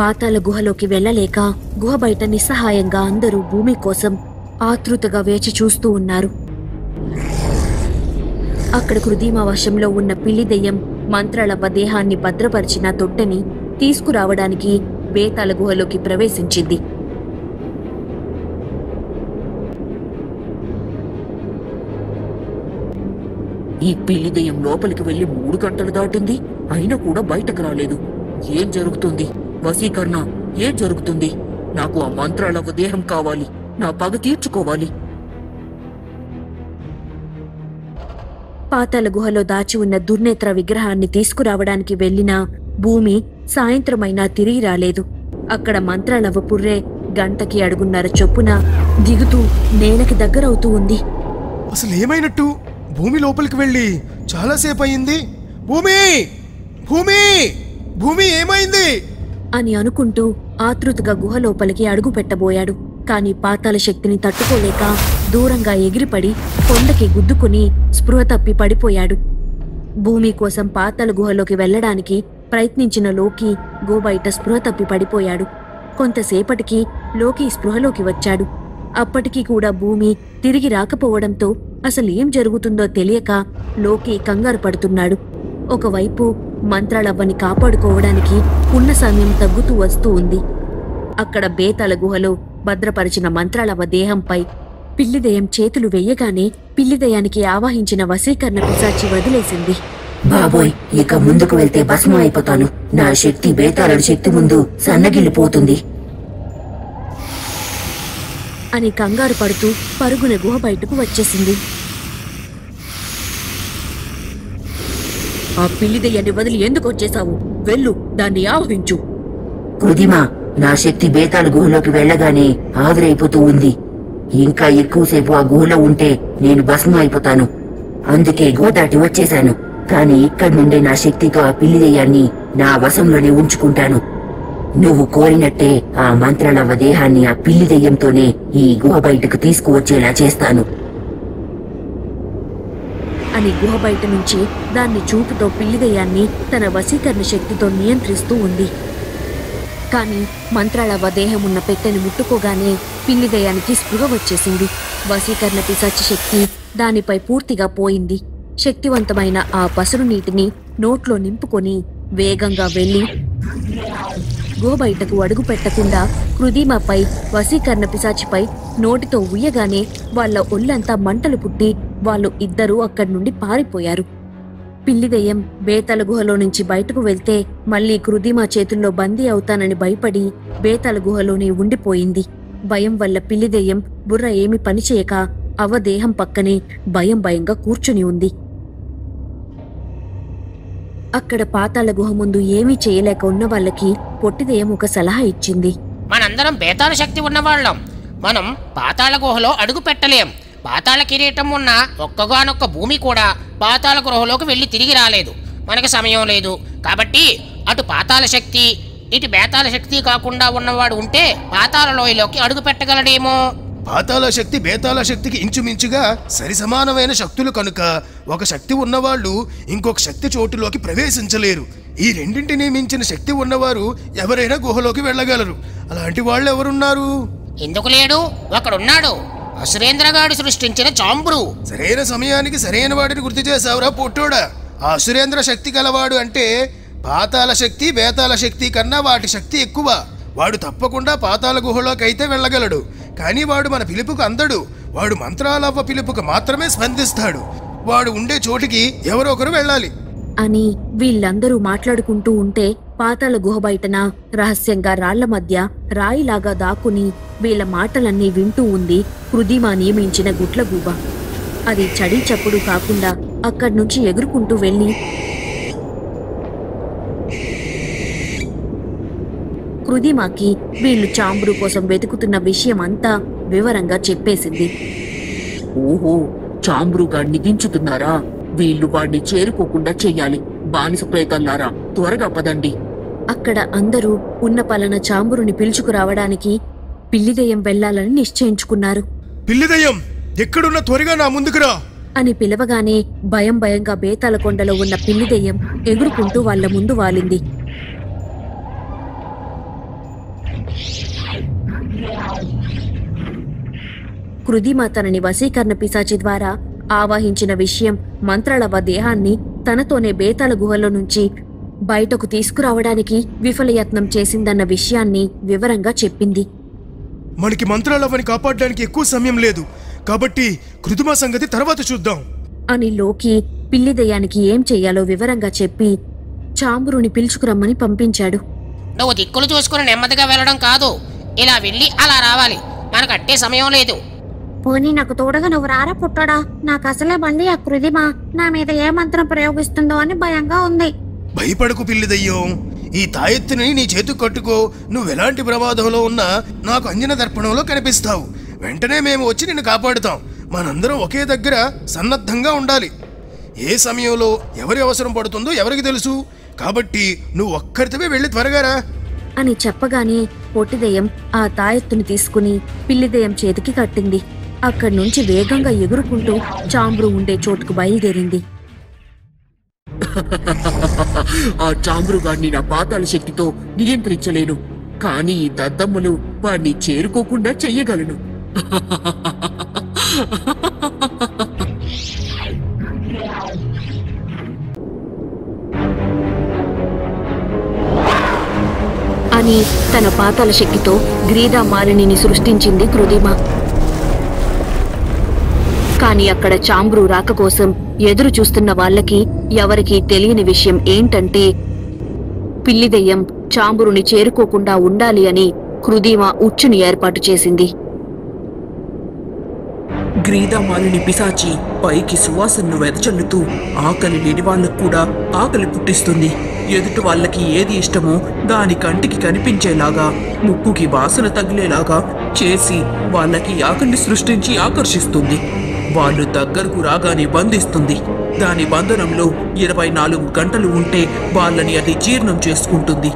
పాతాళ గుహలోకి వెళ్లలేక గుహ బయట నిస్సహాయంగా అందరూ భూమి కోసం ఆతృతగా వేచి చూస్తూ ఉన్నారు. అక్కడ కృదిమ వశంలో ఉన్న పిల్లి దెయ్యం మంత్రాలవ్వ దేహాన్ని భద్రపరిచిన తొట్టెని తీసుకురావడానికి బేతాళ గుహలోకి ప్రవేశించింది. ఈ పిల్లి దెయ్యం లోపలికి వెళ్లి 3 గంటలు దాటింది, అయినా కూడా బయటకు రాలేదు. ఏం జరుగుతుంది? వశీకరణ, ఏం జరుగుతుంది? నాకు ఆ మంత్రాలవ్వ దేహం కావాలి, నా పగ తీర్చుకోవాలి. పాతాళ గుహలో దాచి ఉన్న దుర్నేత్ర విగ్రహాన్ని తీసుకురావడానికి వెళ్లిన భూమి సాయంత్రమైనా తిరిగి రాలేదు. అక్కడ మంత్రాలవ్వ పుర్రె గంటకి అడుగున్నర చొప్పున దిగుతూ నేలకి దగ్గరవుతూ ఉంది. అసలు ఏమైనట్టు? భూమి లోపలికి వెళ్ళి చాలాసేపు అయింది. భూమి భూమి భూమి ఏమైంది అని అనుకుంటూ ఆతృతగా గుహ లోపలికి అడుగు పెట్టబోయాడు. కాని పాతాళ శక్తిని తట్టుకోలేక దూరంగా ఎగిరిపడి కొండకి గుద్దుకుని స్పృహ తప్పి పడిపోయాడు. భూమి కోసం పాతాళ గుహలోకి వెళ్లడానికి ప్రయత్నించిన లోకి గోబయట స్పృహ తప్పి పడిపోయాడు. కొంతసేపటికి లోకి స్పృహలోకి వచ్చాడు. అప్పటికీ కూడా భూమి తిరిగి రాకపోవడంతో అసలు ఏం జరుగుతుందో తెలియక లోకి కంగారు పడుతున్నాడు. ఒకవైపు మంత్రాలవ్వని కాపాడుకోవడానికి ఉన్న సమయం తగ్గుతూ వస్తూ ఉంది. అక్కడ బేతాళ గుహలో భద్రపరిచిన మంత్రాలవ్వ దేహంపై పిల్లిదయం చేతులు వెయ్యగానే పిల్లిదయానికి ఆవాహించిన వశీకరణ పిశాచి వదిలేసింది. బాబోయ్, ఇక ముందుకు వెళ్తే భస్మం అయిపోతాను. నా శక్తి బేతాళుడి శక్తి ముందు సన్నగిల్లిపోతుంది అని కంగారు పడుతూ పరుగున గుహ బయటకు వచ్చేసింది. ఆ పిల్లిదయ్యాన్ని వదిలి ఎందుకు వచ్చేశావు? వెళ్ళు, దాన్ని ఆవహించు. కృదిమా, నా శక్తి బేతాళ గుహలోకి వెళ్ళగానే ఆవిరైపోతూ ఉంది. ఇంకా ఎక్కువసేపు ఆ గుహలో ఉంటే నేను భస్మం అయిపోతాను. అందుకే గుహ దాటి వచ్చేశాను. కానీ ఇక్కడి నుండి నా శక్తితో ఆ పిల్లిదయ్యాన్ని నా వశంలోనే ఉంచుకుంటాను. నువ్వు కోరినట్టే ఆ మంత్రాలవ్వ దేహాన్ని ఆ పిల్లిదయ్యంతోనే ఈ గుహ బయటకు తీసుకువచ్చేలా చేస్తాను అని గుహ బయట నుంచి దాన్ని చూపుతో పిల్లిదయ్యాన్ని తన వశీకరణ శక్తితో నియంత్రిస్తూ ఉంది. కాని మంత్రాలవ్వ దేహమున్న పెట్టెని ముట్టుకోగానే పిల్లిదయ్యానికి స్పృహ వచ్చేసింది. వశీకరణ పిశాచి శక్తి దానిపై పూర్తిగా పోయింది. శక్తివంతమైన ఆ పసరు నీటిని నోట్లో నింపుకొని వేగంగా వెళ్లి గుహ బయటకు అడుగు పెట్టకుండా కృదిమపై వశీకరణ పిశాచిపై నోటితో ఉయ్యగానే వాళ్ల ఒళ్ళంతా మంటలు పుట్టి వాళ్ళు ఇద్దరూ అక్కడి నుండి పారిపోయారు. పిల్లిదయ్యం బేతాళ గుహలో నుంచి బయటకు వెళ్తే మళ్లీ కృదిమ చేతుల్లో బందీ అవుతానని భయపడి బేతాళ గుహలోనే ఉండిపోయింది. భయం వల్ల పిల్లిదయ్యం బుర్ర ఏమి పనిచేయక అవ్వ దేహం పక్కనే భయంగా కూర్చుని ఉంది. అక్కడ పాతాళ గుహ ముందు ఏమీ చేయలేక ఉన్న వాళ్ళకి పొట్టిదయ్యం ఒక సలహా ఇచ్చింది. మనందరం బేతాళ శక్తి ఉన్నవాళ్ళం. మనం పాతాళ గుహలో అడుగు పెట్టలేం. పాతాళ కిరీటం ఉన్న ఒక్కగానొక్క భూమి కూడా పాతాళ గృహలోకి వెళ్ళి తిరిగి రాలేదు. మనకి సమయం లేదు. కాబట్టి అటు పాతాళ శక్తి ఇటు బేతాళ శక్తి కాకుండా ఉన్నవాడు ఉంటే పాతాళ లోయలోకి అడుగు పెట్టగలడేమో. పాతాళ శక్తి బేతాళ శక్తికి ఇంచుమించుగా సరి సమానమైన శక్తులు కనుక ఒక శక్తి ఉన్నవాళ్ళు ఇంకొక శక్తి చోటులోకి ప్రవేశించలేరు. ఈ రెండింటినీ మించిన శక్తి ఉన్నవారు ఎవరైనా గుహలోకి వెళ్ళగలరు. అలాంటి వాళ్ళు ఎవరున్నారు? ఎందుకు లేడు? ఒకడున్నాడు. అసురేంద్రగాడు సృష్టించిన చాంబ్రు. సరైన సమయానికి సరైన వాడిని గుర్తు చేసావురా పొట్టోడా. ఆ అసురేంద్ర శక్తి గలవాడు అంటే పాతాళ శక్తి బేతాళ శక్తి కన్నా వాటి శక్తి ఎక్కువ. వాడు తప్పకుండా పాతాళ గుహలోకి అయితే వెళ్ళగలడు. కానీ వాడు మన పిలుపుకు అందడు. వాడు మంత్రాలవ్వ పిలుపుకు మాత్రమే స్పందిస్తాడు. వాడు ఉండే చోటికి ఎవరో ఒకరు వెళ్ళాలి అని వీళ్ళందరూ మాట్లాడుకుంటూ ఉంటే పాతాళ గుహ బయటన రహస్యంగా రాళ్ల మధ్య రాయిలాగా దాక్కుని వీళ్ళ మాటలన్నీ వింటూ ఉంది కృదిమ నియమించిన గుట్లగూబ. అది చడి చప్పుడు కాకుండా అక్కడ్నుంచి ఎగురుకుంటూ వెళ్ళి కృదిమకి వీళ్లు చాంబ్రు కోసం వెతుకుతున్న విషయం అంతా వివరంగా చెప్పేసింది. ఓహో, చాంబ్రుగాడిని దించుతున్నారా? వీళ్ళు వాడిని చేరుకోకుండా చెయ్యాలి. బానిస ప్రేతల్లారా, త్వరగా పదండి. అక్కడ అందరూ ఉన్న పలన చాంబురుని పిలుచుకురావడానికి పిల్లిదయ్యం వెళ్లాలని నిశ్చయించుకున్నారు. పిల్లిదయ్యం ఎక్కడున్నా త్వరగా నా ముందుకురా అని పిలవగానే భయంగా బేతాళ కొండలో ఉన్న పిల్లిదయ్యం ఎగురుకుంటూ వాళ్ల ముందు వాలింది. కృదిమ తనని వశీకరణ పిశాచి ద్వారా ఆవాహించిన విషయం, మంత్రాలవ్వ దేహాన్ని తనతోనే బేతాళ గుహలో నుంచి బయటకు తీసుకురావడానికి విఫలయత్నం చేసిందన్న విషయాన్ని వివరంగా చెప్పింది. మనకి మంత్రాలవ్వని కాపాడడానికి ఎక్కువ సమయం లేదు. కాబట్టి కృతిమ సంగతి తర్వాత చూద్దాం అని లోకి పిల్లిదయ్యానికి ఏం చెయ్యాలో వివరంగా చెప్పి చాంబురుని పిలుచుకురమ్మని పంపించాడు. నువ్వు దిక్కులు చూసుకుని నెమ్మదిగా వెళ్ళడం కాదు, ఇలా వెళ్ళి అలా రావాలి. మనకు అట్టే సమయం లేదు. పోనీ నాకు తోడుగా నువ్వు రారా పుట్టాడా. నాకు అసలే బండి ఆ కృతిమ నా మీద ఏ మంత్రం ప్రయోగిస్తుందో అని భయంగా ఉంది. భయపడకు పిల్లిదయ్యం. ఈ తాయెత్తుని నీ చేతికి కట్టుకో. నువ్వెలాంటి ప్రమాదంలో ఉన్నా నాకు అంజన దర్పణంలో కనిపిస్తావు. వెంటనే మేము వచ్చి నిన్ను కాపాడుతాం. మనందరం ఒకే దగ్గర సన్నద్ధంగా ఉండాలి. ఏ సమయంలో ఎవరి అవసరం పడుతుందో ఎవరికి తెలుసు. కాబట్టి నువ్వు ఒక్కరితోనే వెళ్ళి త్వరగా రా అని చెప్పగానే పొట్టిదెయ్యం ఆ తాయెత్తుని తీసుకుని పిల్లిదెయ్యం చేతికి కట్టింది. అక్కడి నుంచి వేగంగా ఎగురుకుంటూ చాంబ్రు ఉండే చోటుకు బయలుదేరింది. ఆ చాంబ్రుగాడిని నా పాతాళ శక్తితో నియంత్రించలేను, కానీ ఈ దద్దమ్మలు వాడిని చేరుకోకుండా చెయ్యగలను. అని తన పాతాళ శక్తితో గ్రీదా మాలినిని సృష్టించింది కృదిమ. కాని అక్కడ చాంబ్రు రాక కోసం ఎదురు చూస్తున్న వాళ్ళకి ఎవరికీ తెలియని విషయం ఏంటంటే పిల్లిదెయ్యం చాంబ్రుని చేరుకోకుండా ఉండాలి అని కృదిమ ఉచ్చుని ఏర్పాటు చేసింది. గ్రీదామాలిని పిశాచి పైకి సువాసనను వెదజల్లుతూ ఆకలి లేని వాళ్ళకు కూడా ఆకలి పుట్టిస్తుంది. ఎదుటి వాళ్ళకి ఏది ఇష్టమో దాని కంటికి కనిపించేలాగా, ముక్కుకి వాసన తగిలేలాగా చేసి వాళ్ళకి ఆకలిని సృష్టించి ఆకర్షిస్తుంది. వాళ్ళు దగ్గరకు రాగానే బంధిస్తుంది. దాని బంధనంలో 24 గంటలు ఉంటే వాళ్ళని అది జీర్ణం చేసుకుంటుంది.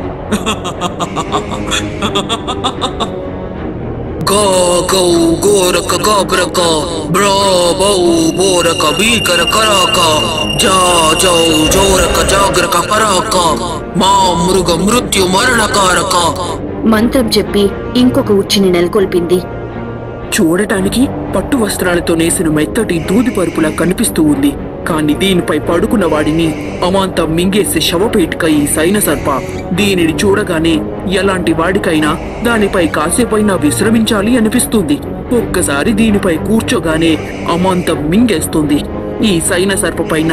గా గౌ గోరక గాబ్రక బ్రా బౌ బోరక భీకర కరాక జా జౌ జోరక జాగ్రక పరాక మా మృగ మృత్యు మరణకారక మంత్రం చెప్పి ఇంకొక ఉచ్చుని నెలకొల్పింది. చూడటానికి పట్టు వస్త్రాలతో నేసిన మెత్తటి దూది పరుపులా కనిపిస్తూ ఉంది. కాని దీనిపై పడుకున్న వాడిని అమాంతం మింగేసే శవపేటిక ఈ సైన సర్ప. దీనిని చూడగానే ఎలాంటి వాడికైనా దానిపై కాసేపైనా విశ్రమించాలి అనిపిస్తుంది. ఒక్కసారి దీనిపై కూర్చోగానే అమాంతం మింగేస్తుంది. ఈ సైన సర్ప పైన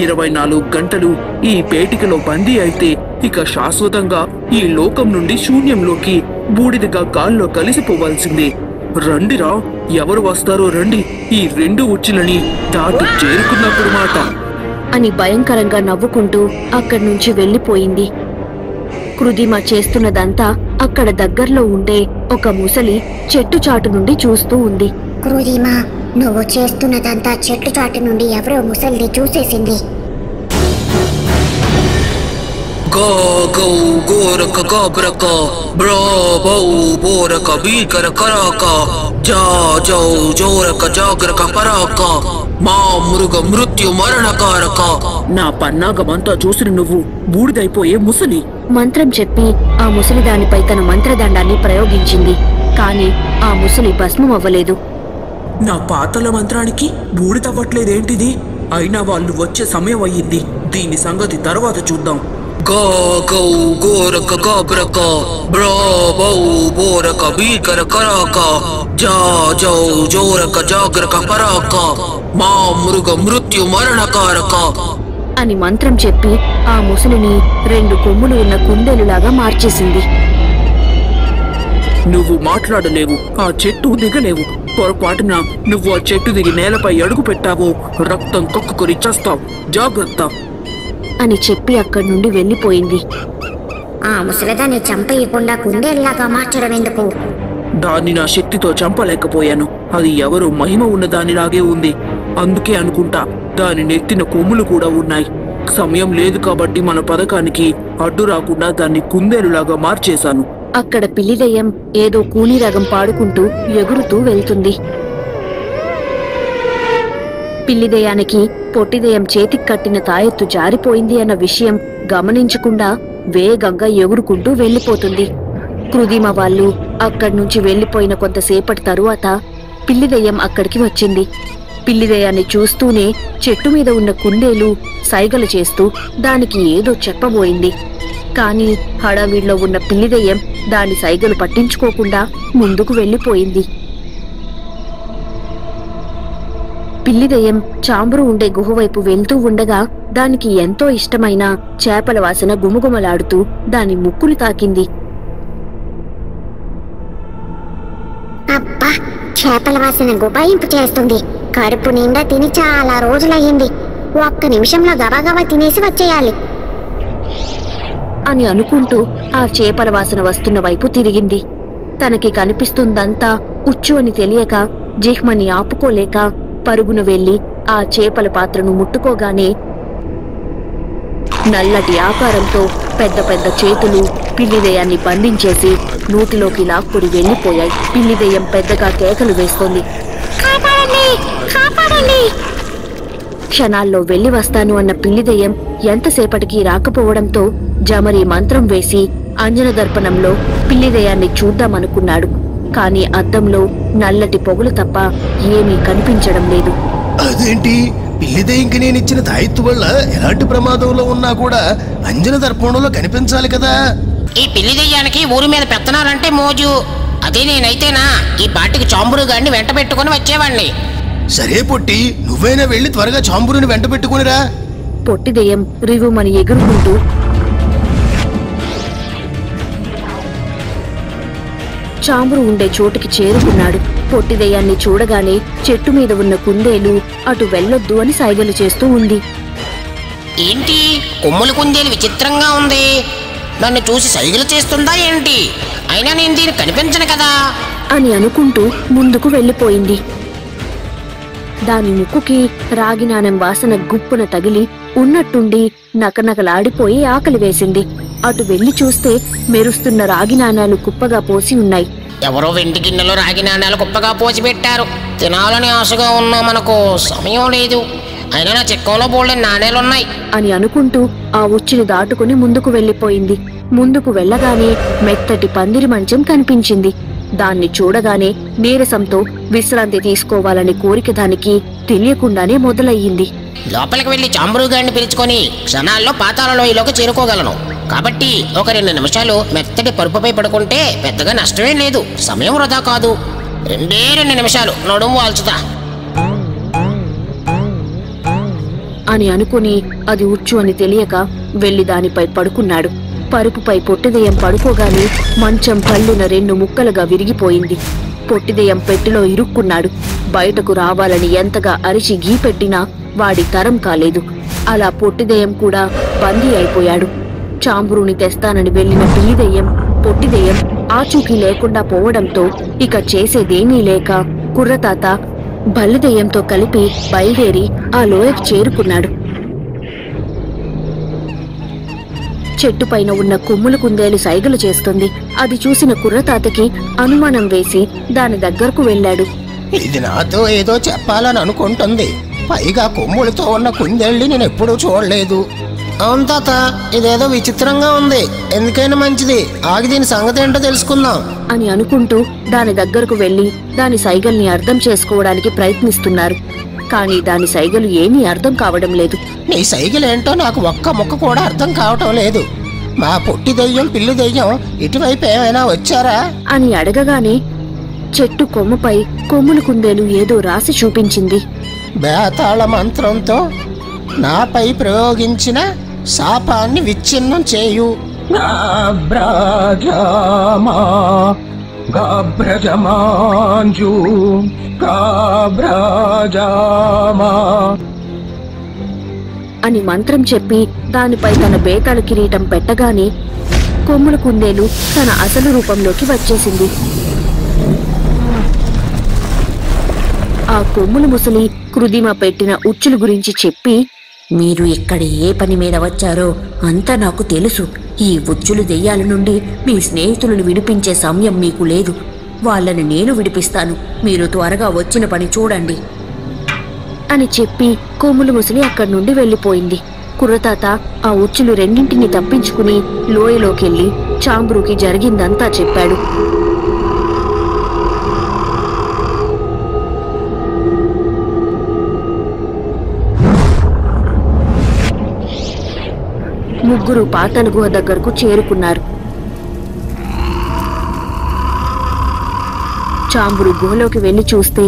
24 గంటలు ఈ పేటికలో బందీ అయితే ఇక శాశ్వతంగా ఈ లోకం నుండి శూన్యంలోకి బూడిదగా గాల్లో కలిసిపోవాల్సిందే. రండిరా, ఎవరు వస్తారో రండి, ఈ 2 ఉచ్చులని దాటి చేరుకున్నప్పుడు మాట అని భయంకరంగా నవ్వుకుంటూ అక్కడి నుంచి వెళ్లిపోయింది. కృదిమ చేస్తున్నదంతా అక్కడ దగ్గర్లో ఉండే ఒక ముసలి చెట్టు చాటు నుండి చూస్తూ ఉంది. కృదిమ, నువ్వు చేస్తున్నదంతా చెట్టు చాటు నుండి ఎవరో ముసలిని చూసేసింది. గా గౌ గోరక గాబ్రక బ్రా బౌ బోరక భీకర కరాక జా జౌ జోరక జాగ్రక పరాక మా మృగ మృత్యు మరణకారక. నా పన్నాగమంతా చూసిన నువ్వు బూడిదైపోయే ముసలి. మంత్రం చెప్పి ఆ ముసలి దానిపై తన మంత్రదండాన్ని ప్రయోగించింది. కాని ఆ ముసలి భస్మం అవ్వలేదు. నా పాతల మంత్రానికి బూడిదవ్వట్లేదేంటిది? అయినా వాళ్ళు వచ్చే సమయం అయ్యింది. దీని సంగతి తర్వాత చూద్దాం. గా గౌ గోరక గాబ్రక బ్రా బౌ బోరక భీకర కరాక జా జౌ జోరక జాగ్రక పరాక మా మృగ మృత్యు మరణకారక అని మంత్రం చెప్పి ఆ ముసలిని 2 కొమ్ములు ఉన్న కుందేలులాగా మార్చేసింది. నువ్వు మాట్లాడలేవు, ఆ చెట్టు దిగలేవు. పొరపాటున నువ్వు ఆ చెట్టు దిగి నేలపై అడుగు పెట్టావో రక్తం కక్కుకొని చస్తావు. జాగ్రత్త అని చెప్పి అక్కడి నుండి వెళ్లిపోయింది. ఆ ముసలిదాన్ని చంపేయకుండా కుందేలులాగా మార్చడం ఎందుకు? దాన్ని నా శక్తితో చంపలేకపోయాను. అది ఎవరో మహిమ ఉన్న దానిలాగే ఉంది. అందుకే అనుకుంటా దాని నెత్తిన కొమ్ములు కూడా ఉన్నాయి. సమయం లేదు కాబట్టి మన పథకానికి అడ్డు రాకుండా దాన్ని కుందేలులాగా మార్చేశాను. అక్కడ పిల్లిదెయ్యం ఏదో కూనిరాగం పాడుకుంటూ ఎగురుతూ వెళ్తుంది. పిల్లిదెయ్యానికి పొట్టిదెయ్యం చేతికి కట్టిన తాయెత్తు జారిపోయింది అన్న విషయం గమనించకుండా వేగంగా ఎగురుకుంటూ వెళ్లిపోతుంది. కృదిమ వాళ్ళు అక్కడి నుంచి వెళ్లిపోయిన కొంతసేపటి తరువాత పిల్లిదెయ్యం అక్కడికి వచ్చింది. పిల్లిదెయ్యాన్ని చూస్తూనే చెట్టు మీద ఉన్న కుందేలు సైగలు చేస్తూ దానికి ఏదో చెప్పబోయింది. కాని హడావిడిలో ఉన్న పిల్లిదెయ్యం దాని సైగలు పట్టించుకోకుండా ముందుకు వెళ్లిపోయింది. పిల్లిదెయ్యం చాంబ్రు ఉండే గుహవైపు వెళ్తూ ఉండగా దానికి ఎంతో ఇష్టమైన చేపల వాసన గుమగుమలాడుతూ దాని ముక్కులు తాకింది. అబ్బా, చేపల వాసన గుబాయింపు చేస్తుంది. కడుపు నిండా తిని చాలా రోజులయ్యింది. ఒక్క నిమిషంలో గబాగబా తినేసి వచ్చేయాలి అని అనుకుంటూ ఆ చేపల వాసన వస్తున్న వైపు తిరిగింది. తనకి కనిపిస్తుందంతా ఉచ్చు అని తెలియక జిహ్మని ఆపుకోలేక పరుగున వెళ్లి ఆ చేపల పాత్రను ముట్టుకోగానే నల్లటి ఆకారంతో పెద్ద పెద్ద చేతులు పిల్లిదెయ్యాన్ని బంధించేసి నోటిలోకి లాక్కుని వెళ్లిపోయాయి. పిల్లిదెయ్యం పెద్దగా కేకలు వేస్తోంది. క్షణాల్లో వెళ్లి వస్తాను అన్న పిల్లిదెయ్యం ఎంతసేపటికి రాకపోవడంతో జమరి మంత్రం వేసి అంజన దర్పణంలో పిల్లిదెయ్యాన్ని చూద్దామనుకున్నాడు. కాని అద్దంలో నల్లటి పొగలు తప్ప ఏమీ కనిపించడం లేదు. అదేంటి, పిల్లిదెయ్యంకి నేనిచ్చిన తాయెత్తు వల్ల ఎలాంటి ప్రమాదంలో ఉన్నా కూడా అంజన దర్పణంలో కనిపించాలి కదా. ఈ పిల్లి దెయ్యానికి ఊరి మీద పెత్తనాలంటే మోజు. అదే నేనైతేనా ఈ పాటికి చాంబురు గాడిని వెంట పెట్టుకుని వచ్చేవాణ్ణి. సరే పొట్టి, నువ్వైనా వెళ్ళి త్వరగా చాంబురుని వెంట పెట్టుకునిరా. పొట్టి దెయ్యం రివుమని ఎగురుకుంటూ చాంబురు ఉండే చోటుకి చేరుకున్నాడు. పొట్టి దెయ్యాన్ని చూడగానే చెట్టు మీద ఉన్న కుందేలు అటు వెళ్ళొద్దు అని సైగలు చేస్తూ ఉంది. ఏంటి కొమ్ములు కుందేలు విచిత్రంగా ఉంది, నన్ను చూసి సైగలు చేస్తుందా ఏంటి? అయినా నేను దీన్ని కనిపించను కదా అని అనుకుంటూ ముందుకు వెళ్ళిపోయింది. దాని ముక్కుకి రాగినానం వాసన గుప్పున తగిలి ఉన్నట్టుండి నకనకలాడిపోయి ఆకలి వేసింది. అటు వెళ్లి చూస్తే మెరుస్తున్న రాగి నాణాలు కుప్పగా పోసి ఉన్నాయి. ఎవరో వెండి గిన్నెలో రాగి నాణ్యాలు కుప్పగా పోసి పెట్టారు. తినాలని ఆశగా ఉన్నా మనకు సమయం లేదు. అయినా నా చెక్కంలో బోల్డెన్ నాణేలున్నాయి అని అనుకుంటూ ఆ ఉచ్చుని దాటుకుని ముందుకు వెళ్ళిపోయింది. ముందుకు వెళ్ళగానే మెత్తటి పందిరి మంచం కనిపించింది. దాన్ని చూడగానే నీరసంతో విశ్రాంతి తీసుకోవాలని కోరిక దానికి తెలియకుండానే మొదలయ్యింది. లోపలికి వెళ్లి చాంబరు గాడిని పిలుచుకొని క్షణాల్లో పాతాళ లోయలోకి చేరుకోగలను. కాబట్టి ఒక 2 నిమిషాలు మెత్తటి పరుపుపై పడుకుంటే పెద్దగా నష్టమేం లేదు. సమయం వృధా కాదు. 2 నిమిషాలు నడుము వాల్చుతా అని అనుకుని అది ఉచ్చు అని తెలియక వెళ్లి దానిపై పడుకున్నాడు. పరుపుపై పొట్టిదెయ్యం పడుకోగానే మంచం కళ్ళున 2 ముక్కలుగా విరిగిపోయింది. పొట్టిదెయ్యం పెట్టెలో ఇరుక్కున్నాడు. బయటకు రావాలని ఎంతగా అరిచి గీపెట్టినా వాడి తరం కాలేదు. అలా పొట్టిదెయ్యం కూడా బందీ అయిపోయాడు. చాంబురుని తెస్తానని వెళ్లిన పిల్లిదెయ్యం పొట్టిదెయ్యం ఆచూకీ లేకుండా పోవడంతో ఇక చేసేదేమీ లేక కుర్రతాత బల్లిదెయ్యంతో కలిపి బయలుదేరి ఆ లోయకు చేరుకున్నాడు. చెట్టుపైన ఉన్న కొమ్ముల కుందేలు సైగలు చేస్తుంది. అది చూసిన కుర్రతాతకి అనుమానం వేసి దాని దగ్గరకు వెళ్ళాడు. ఇది నాతో ఏదో చెప్పాలని అనుకుంటుంది. పైగా కొమ్ములతో ఉన్న కుందేళ్ళని నేను ఎప్పుడూ చూడలేదు. అవును తాత, ఇదేదో విచిత్రంగా ఉంది. ఎందుకైనా మంచిది ఆగి దీని సంగతి ఏంటో తెలుసుకుందాం అని అనుకుంటూ దాని దగ్గరకు వెళ్లి దాని సైగల్ని అర్థం చేసుకోవడానికి ప్రయత్నిస్తున్నారు. కానీ దాని సైగలు ఏమీ అర్థం కావడం లేదు. నీ సైగలేంటో నాకు ఒక్క ముక్క కూడా అర్థం కావటం లేదు. మా పొట్టి దెయ్యం పిల్లి దెయ్యం ఇటువైపు ఏమైనా వచ్చారా అని అడగగానే చెట్టు కొమ్మపై కొమ్ముల కుందేలు ఏదో రాసి చూపించింది. బేతాళ మంత్రంతో నాపై ప్రయోగించిన శాపాన్ని విచ్ఛిన్నం చేయు. అని మంత్రం చెప్పి దానిపై తన బేతాళ కిరీటం పెట్టగానే కొమ్ముల కుందేలు తన అసలు రూపంలోకి వచ్చేసింది. ఆ కొమ్ముల ముసలి కృదిమ పెట్టిన ఉచ్చుల గురించి చెప్పి, మీరు ఇక్కడ ఏ పని మీద వచ్చారో అంతా నాకు తెలుసు. ఈ ఉచ్చులు దెయ్యాల నుండి మీ స్నేహితులను విడిపించే సమయం మీకు లేదు. వాళ్ళని నేను విడిపిస్తాను. మీరు త్వరగా వచ్చిన పని చూడండి అని చెప్పి కొమ్ముల ముసలి అక్కడి నుండి వెళ్లిపోయింది. కుర్రతాత ఆ ఉచ్చులు రెండింటిని తప్పించుకుని లోయలోకెళ్లి చాంబురుకి జరిగిందంతా చెప్పాడు. ముగ్గురు పాతాళ గుహ దగ్గరకు చేరుకున్నారు. చాంబురు గుహలోకి వెళ్లి చూస్తే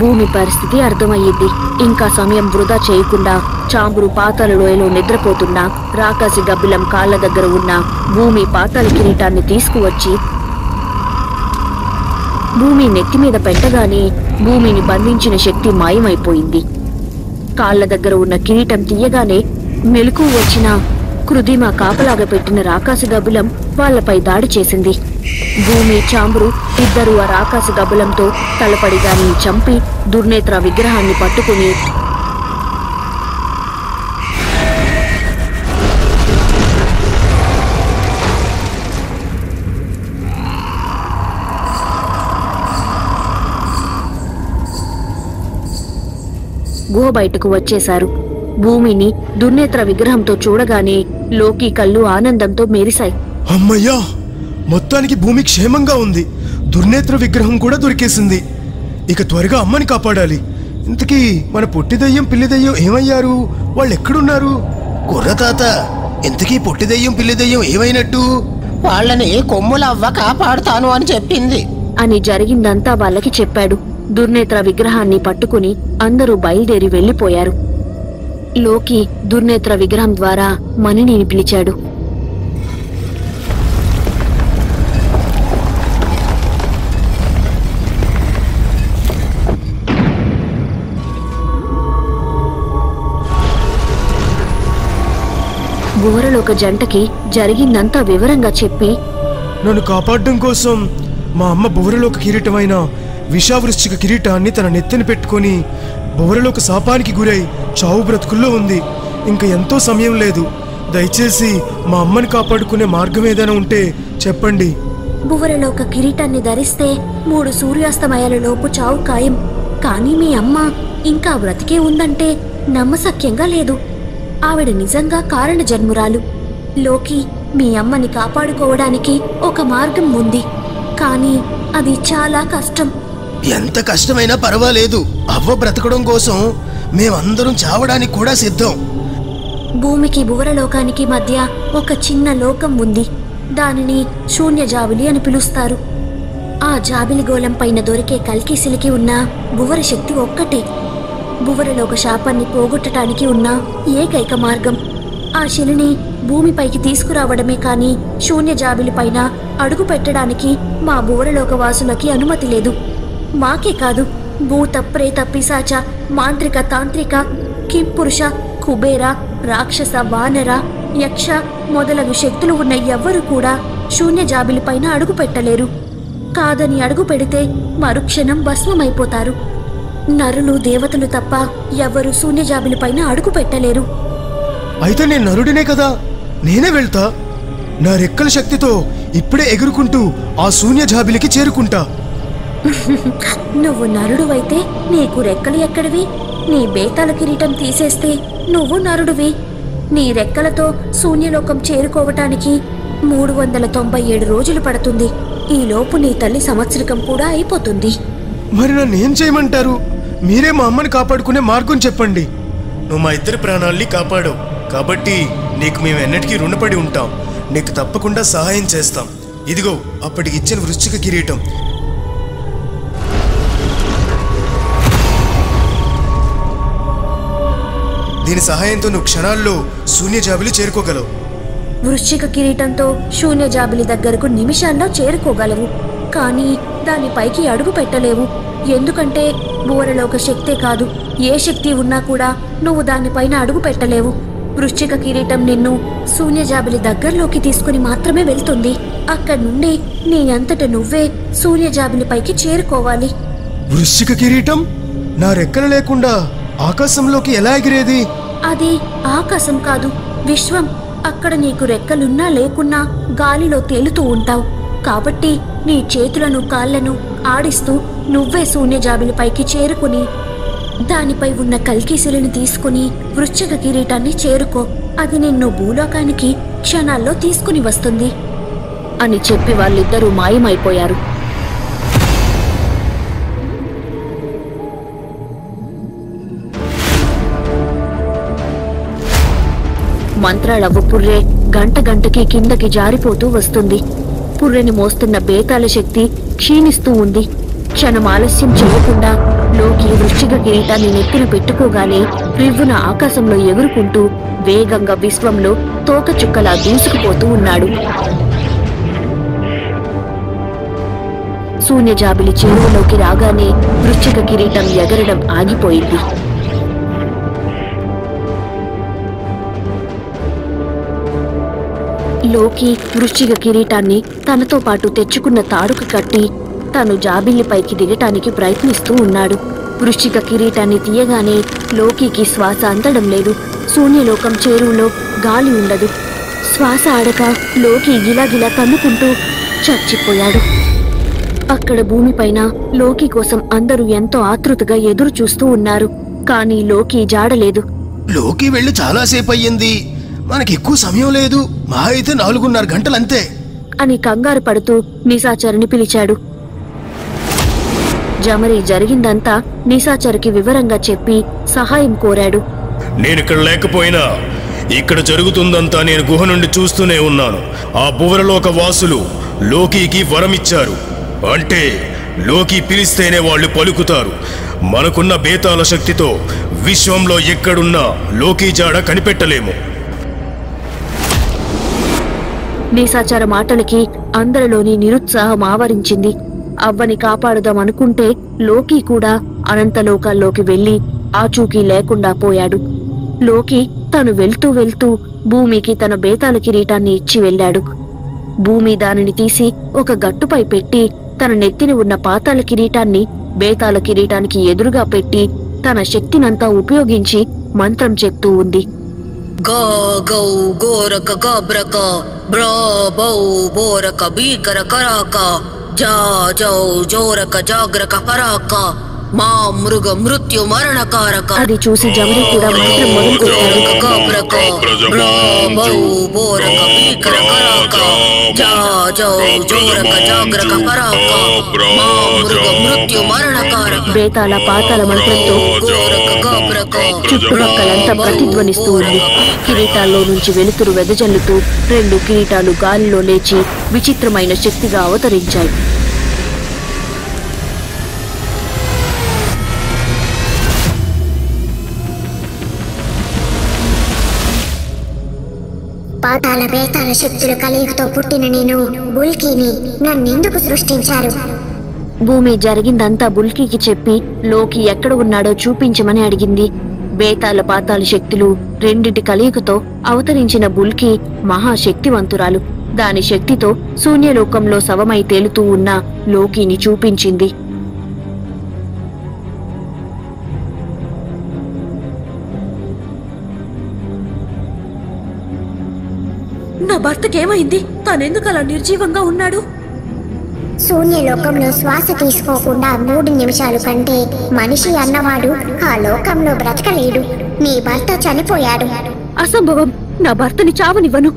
భూమి పరిస్థితి అర్థమయ్యింది. ఇంకా సమయం వృధా చేయకుండా చాంబురు పాతాళ లోయలో నిద్రపోతున్న రాకాసి గబ్బిలం కాళ్ల దగ్గర ఉన్న భూమి పాతాళ కిరీటాన్ని తీసుకువచ్చి భూమి నెత్తి మీద పెట్టగానే భూమిని బంధించిన శక్తి మాయమైపోయింది. కాళ్ల దగ్గర ఉన్న కిరీటం తీయగానే మెలకు వచ్చిన కృదిమ కాపలాగా పెట్టిన రాకాసి గబ్బిలం వాళ్లపై దాడి చేసింది. భూమి, చాంబరు ఇద్దరూ ఆ రాకాసి గబ్బిలంతో తలపడి దానిని చంపి దుర్నేత్ర విగ్రహాన్ని పట్టుకుని గుహ బయటకు వచ్చేశారు. భూమిని దుర్నేత్ర విగ్రహంతో చూడగానే లోకి కళ్ళు ఆనందంతో మెరిశాయి. అమ్మయ్యా, మొత్తానికి భూమి క్షేమంగా ఉంది. దుర్నేత్ర విగ్రహం కూడా దొరికేసింది. ఇక త్వరగా అమ్మని కాపాడాలి. ఇంతకీ మన పొట్టి దయ్యం, పిల్లి దయ్యం ఏమయ్యారు? వాళ్ళు ఎక్కడున్నారు? కుర్రతాత, ఇంతకీ పొట్టి దయ్యం పిల్లి దయ్యం ఏమైనట్టు? వాళ్ళని కొమ్ములవ్వ కాపాడుతాను అని చెప్పింది అని జరిగిందంతా వాళ్ళకి చెప్పాడు. దుర్నేత్ర విగ్రహాన్ని పట్టుకుని అందరూ బయలుదేరి వెళ్లిపోయారు. లోకి దుర్నేత్ర విగ్రహం ద్వారా మణిని పిలిచాడు. బువరలోక జంటకి జరిగిందంతా వివరంగా చెప్పి, నన్ను కాపాడడం కోసం మా అమ్మ బువరలోక కిరీటమైన విషావృశ్చిక కిరీటాన్ని తన నెత్తిన పెట్టుకొని బువరలోక శాపానికి గురై చావు బ్రతుకుల్లో ఉంది. ఇంకా ఎంతో సమయం లేదు. దయచేసి మా అమ్మని కాపాడుకునే మార్గం ఏదైనా ఉంటే చెప్పండి. బువరలోక కిరీటాన్ని ధరిస్తే 3 సూర్యాస్తమయాలలోపు చావు ఖాయం. కానీ మీ అమ్మ ఇంకా బ్రతికే ఉందంటే నమ్మశక్యంగా లేదు. ఆవిడ నిజంగా కారణ జన్మురాలు. లోకి, మీ అమ్మని కాపాడుకోవడానికి ఒక మార్గం ఉంది, కానీ అది చాలా కష్టం. ఎంత కష్టమైనా పర్వాలేదు. అవ్వ బ్రతకడం కోసం మేమందరం చావడానికి కూడా సిద్ధం. భూమికి బువరలోకానికి మధ్య ఒక చిన్న లోకం ఉంది. దానిని శూన్య జాబిలి అని పిలుస్తారు. ఆ జాబిలి గోళం పైన దొరికే కల్కిసిలికి ఉన్న బువర శక్తి ఒక్కటే. బువరలోక శాపాన్ని పోగొట్టడానికి ఉన్న ఏకైక మార్గం ఆ శిలిని భూమిపైకి తీసుకురావడమే. కానీ శూన్య జాబిలి పైన అడుగు పెట్టడానికి మా బువరలోక వాసులకి అనుమతి లేదు. మాకే కాదు, భూత, ప్రేత, పిశాచ, మాంత్రిక, తాంత్రిక, కింపురుష, కుబేర, రాక్షస, వానర, యక్ష మొదలగు శక్తులు ఉన్న ఎవ్వరూ కూడా శూన్య జాబిలి పైన అడుగు పెట్టలేరు. కాదని అడుగు పెడితే మరుక్షణం భస్మమైపోతారు. నరులు, దేవతలు తప్ప ఎవ్వరూ శూన్య జాబిలి పైన అడుగు పెట్టలేరు. అయితే నేను నరుడినే కదా, నేనే వెళ్తా. నా రెక్కల శక్తితో ఇప్పుడే ఎగురుకుంటూ ఆ శూన్య జాబిలికి చేరుకుంటా. నువ్వు నరుడువైతే నీకు రెక్కలు ఎక్కడివి? నీ బేతాల కిరీటం తీసేస్తే నువ్వు నరుడివి. నీ రెక్కలతో శూన్యలోకం చేరుకోవటానికి 397 రోజులు పడుతుంది. ఈలోపు నీ తల్లి సంవత్సరికం కూడా అయిపోతుంది. మరి నన్ను ఏం చేయమంటారు? మీరే మా అమ్మని కాపాడుకునే మార్గం చెప్పండి. నువ్వు మా ఇద్దరి ప్రాణాల్ని కాపాడావు కాబట్టి నీకు మేము ఎన్నటికీ రుణపడి ఉంటాం. నీకు తప్పకుండా సహాయం చేస్తాం. ఇదిగో అప్పటికి ఇచ్చిన వృశ్చిక కిరీటం. దీని సహాయంతో నువ్వు క్షణాల్లో శూన్య జాబిలి చేరుకోగలవు. వృశ్చిక కిరీటంతో శూన్య జాబిలి దగ్గరకు నిమిషాల్లో చేరుకోగలవు. కానీ దానిపైకి అడుగు పెట్టలేవు. ఎందుకంటే బువరలోక శక్తే కాదు, ఏ శక్తి ఉన్నా కూడా నువ్వు దానిపైన అడుగు పెట్టలేవు. వృశ్చిక కిరీటం నిన్ను శూన్య జాబిలి దగ్గరలోకి తీసుకుని మాత్రమే వెళ్తుంది. అక్కడి నుండి నీ అంతట నువ్వే శూన్య జాబిలిపైకి చేరుకోవాలి. వృశ్చిక కిరీటం నా రెక్కలు లేకుండా ఆకాశంలోకి ఎలా ఎగిరేది? అది ఆకాశం కాదు, విశ్వం. అక్కడ నీకు రెక్కలున్నా లేకున్నా గాలిలో తేలుతూ ఉంటావు. కాబట్టి నీ చేతులను, కాళ్లను ఆడిస్తూ నువ్వే శూన్య జాబిలిపైకి చేరుకుని దానిపై ఉన్న కల్కిశిలని తీసుకుని వృశ్చిక కిరీటాన్ని చేరుకో. అది నిన్ను భూలోకానికి క్షణాల్లో తీసుకుని వస్తుంది అని చెప్పి వాళ్ళిద్దరూ మాయమైపోయారు. మంత్రాలవ్వ పుర్రె గంట గంటకి కిందకి జారిపోతూ వస్తుంది. పుర్రెని మోస్తున్న బేతాల శక్తి క్షీణిస్తూ ఉంది. క్షణం ఆలస్యం చేయకుండా లోకి వృశ్చిక కిరీటాన్ని నెత్తిన పెట్టుకోగానే రివ్వున ఆకాశంలో ఎగురుకుంటూ వేగంగా విశ్వంలో తోకచుక్కలా దూసుకుపోతూ ఉన్నాడు. శూన్య జాబిలి చెరువులోకి రాగానే వృశ్చిక కిరీటం ఎగరడం ఆగిపోయింది. లోకి వృశ్చిక కిరీటాన్ని తనతో పాటు తెచ్చుకున్న తాడుకు కట్టి తను జాబిల్లిపైకి దిగటానికి ప్రయత్నిస్తూ ఉన్నాడు. వృశ్చిక కిరీటాన్ని తీయగానే లోకికి శ్వాస అందడం లేదు. శూన్యలోకం చేరువులో గాలి ఉండదు. శ్వాస ఆడక లోకి గిలాగిలా తన్నుకుంటూ చచ్చిపోయాడు. అక్కడ భూమిపైన లోకి కోసం అందరూ ఎంతో ఆతృతగా ఎదురు చూస్తూ ఉన్నారు. కానీ లోకి జాడలేదు. లోకి వెళ్ళి చాలాసేపు అయ్యింది, మనకి ఎక్కువ సమయం లేదు, మా అయితే 4.5 గంటలంతే అని కంగారు పడుతూ నిశాచరుని పిలిచాడు. జమరి జరిగిందంతా నిశాచరుకి వివరంగా చెప్పి సహాయం కోరాడు. నేనిక్కడ లేకపోయినా ఇక్కడ జరుగుతుందంతా నేను గుహ నుండి చూస్తూనే ఉన్నాను. ఆ భువరలోక వాసులు లోకీకి వరమిచ్చారు. అంటే లోకి పిలిస్తేనే వాళ్ళు పలుకుతారు. మనకున్న బేతాళ శక్తితో విశ్వంలో ఎక్కడున్నా లోకీ జాడ కనిపెట్టలేము. నిశాచర మాటలకి అందరిలోని నిరుత్సాహం ఆవరించింది. అవ్వని కాపాడుదామనుకుంటే లోకి కూడా అనంతలోకాల్లోకి వెళ్లి ఆచూకీ లేకుండా పోయాడు. లోకి తను వెళ్తూ వెళ్తూ భూమికి తన బేతాళ కిరీటాన్ని ఇచ్చి వెళ్ళాడు. భూమి దానిని తీసి ఒక గట్టుపై పెట్టి తన నెత్తిని ఉన్న పాతాళ కిరీటాన్ని బేతాళ కిరీటానికి ఎదురుగా పెట్టి తన శక్తినంతా ఉపయోగించి మంత్రం చెప్తూ ఉంది. గా గౌ గోరక గాబ్రక బ్రా బౌ బోరక భీకర కరాక జా జౌ జోరక జాగ్రక పరాక మా మృగ మృత్యు మరణకారక. అది చూసి జమరి కూడా మంత్రం మొదలుపెట్టాడు. గాబ్రక బ్రా బౌ బోరక భీకర కరాక జా జౌ జోరక జాగ్రక పరాక మా మృగ మృత్యు మరణకారక. బేతాళ పాతాళ మంత్రంతో చుట్టుపక్కలంతా ప్రతిధ్వనిస్తూ ఉంది. కిరీటాల్లో నుంచి వెలుతురు వెదజల్లుతూ 2 కిరీటాలు గాలిలో లేచి విచిత్రమైన శక్తిగా అవతరించాయి. పాతాళ బేతాళ శక్తుల కలయికతో పుట్టిన నేను బుల్కీని నన్నెందుకు సృష్టించారు? భూమి జరిగిందంతా బుల్కీకి చెప్పి లోకి ఎక్కడ ఉన్నాడో చూపించమని అడిగింది. బేతాళ పాతాళ శక్తులు రెండింటి కలయికతో అవతరించిన బుల్కీ మహాశక్తివంతురాలు. దాని శక్తితో శూన్యలోకంలో శవమై తేలుతూ ఉన్న లోకిని చూపించింది. నా భర్తకేమైంది? తానెందుకు అలా నిర్జీవంగా ఉన్నాడు? శూన్యలోకంలో శ్వాస తీసుకోకుండా 3 నిమిషాలు కంటే మనిషి అన్నవాడు ఆ లోకంలో బ్రతకలేడు. నీ భర్త చనిపోయాడు. అసంభవం. నా భర్తని చావనివ్వను.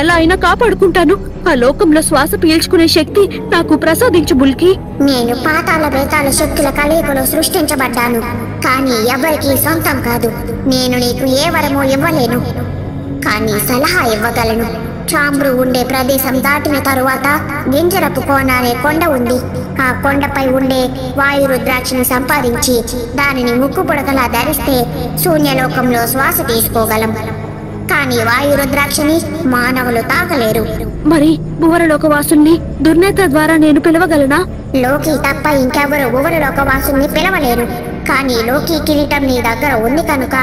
ఎలా అయినా కాపాడుకుంటాను. ఆ లోకంలో శ్వాస పీల్చుకునే శక్తి నాకు ప్రసాదించు బుల్కి. నేను పాతాళ బేతాళ శక్తుల కలయికలో సృష్టించబడ్డాను. కానీ ఎవరికీ సొంతం కాదు. నేను నీకు ఏ వరమో ఇవ్వలేను, కానీ సలహా ఇవ్వగలను. చాంబ్రు ఉండే ప్రదేశం దాటిన తరువాత గింజరపు కోన అనే కొండ ఉంది. ఆ కొండపై ఉండే వాయు రుద్రాక్షని సంపాదించి దానిని ముక్కు పుడకలా ధరిస్తే శూన్యలోకంలో శ్వాస తీసుకోగలం. కానీ వాయు రుద్రాక్షని మానవులు తాకలేరు. మరి భువరలోక వాసుల్ని దుర్నేత ద్వారా నేను పిలవగలనా? లోకి తప్ప ఇంకెవరు భువరలోక వాసుల్ని పిలవలేరు. కానీ లోకి కిరీటం నీ దగ్గర ఉంది కనుక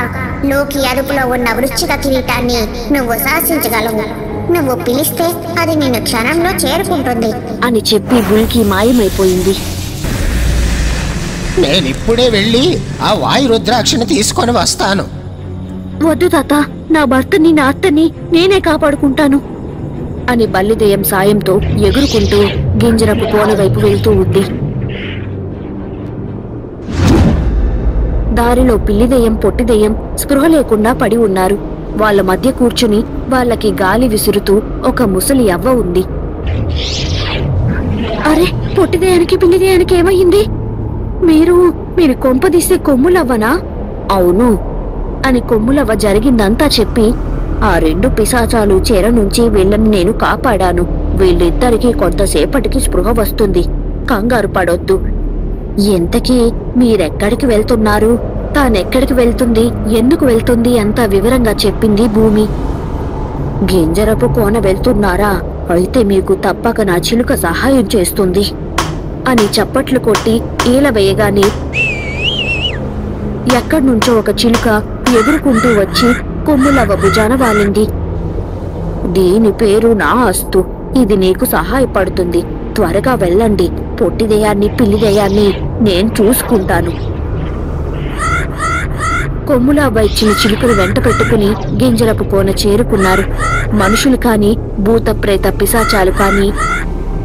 లోకి అదుపులో ఉన్న వృశ్చిక కిరీటాన్ని నువ్వు శాసించగలవు. నువ్వు పిలిస్తే అది నిన్ను క్షణంలో చేరుకుంటుంది అని చెప్పి బుల్కి మాయమైపోయింది. నేనిప్పుడే వెళ్ళి ఆ వాయు రుద్రాక్షని తీసుకొని వస్తాను. వద్దు తాత, నా భర్తని నా అత్తని నేనే కాపాడుకుంటాను అని బల్లిదెయ్యం సాయంతో ఎగురుకుంటూ గింజరపు కోన వైపు వెళ్తూ ఉంది. దారిలో పిల్లిదెయ్యం పొట్టిదెయ్యం స్పృహ లేకుండా పడి ఉన్నారు. వాళ్ళ మధ్య కూర్చుని వాళ్ళకి గాలి విసురుతూ ఒక ముసలి అవ్వ ఉంది. అరే, పొట్టిదెయ్యానికి పిల్లిదెయ్యానికి ఏమయ్యింది? మీరు కొంపదీసే కొమ్ములవ్వనా? అవును అని కొమ్ములవ్వ జరిగిందంతా చెప్పి, ఆ 2 పిశాచాలు చెర నుంచి వీళ్ళని నేను కాపాడాను. వీళ్ళిద్దరికీ కొంతసేపటికి స్పృహ వస్తుంది. కంగారు పడొద్దు. ఎంతకీ మీరెక్కడికి వెళ్తున్నారు? తానెక్కడికి వెళ్తుంది, ఎందుకు వెళ్తుంది అంతా వివరంగా చెప్పింది భూమి. గింజరపు కోన వెళ్తున్నారా? అయితే మీకు తప్పక నా చిలుక సహాయం చేస్తుంది అని చప్పట్లు కొట్టి ఈల వేయగానే ఎక్కడ్నుంచో ఒక చిలుక ఎగురుకుంటూ వచ్చి కొమ్ములవ్వ భుజాన వాలింది. దీని పేరు నా అస్తు. ఇది నీకు సహాయపడుతుంది. త్వరగా వెళ్ళండి. పొట్టిదెయ్యాన్ని పిల్లిదెయ్యాన్ని నేను చూసుకుంటాను. కొమ్ములావ్వ ఇచ్చిన చిలుకలు వెంట పెట్టుకుని గింజలపు కోన చేరుకున్నారు. మనుషులు కాని, భూత ప్రేత పిశాచాలు కాని,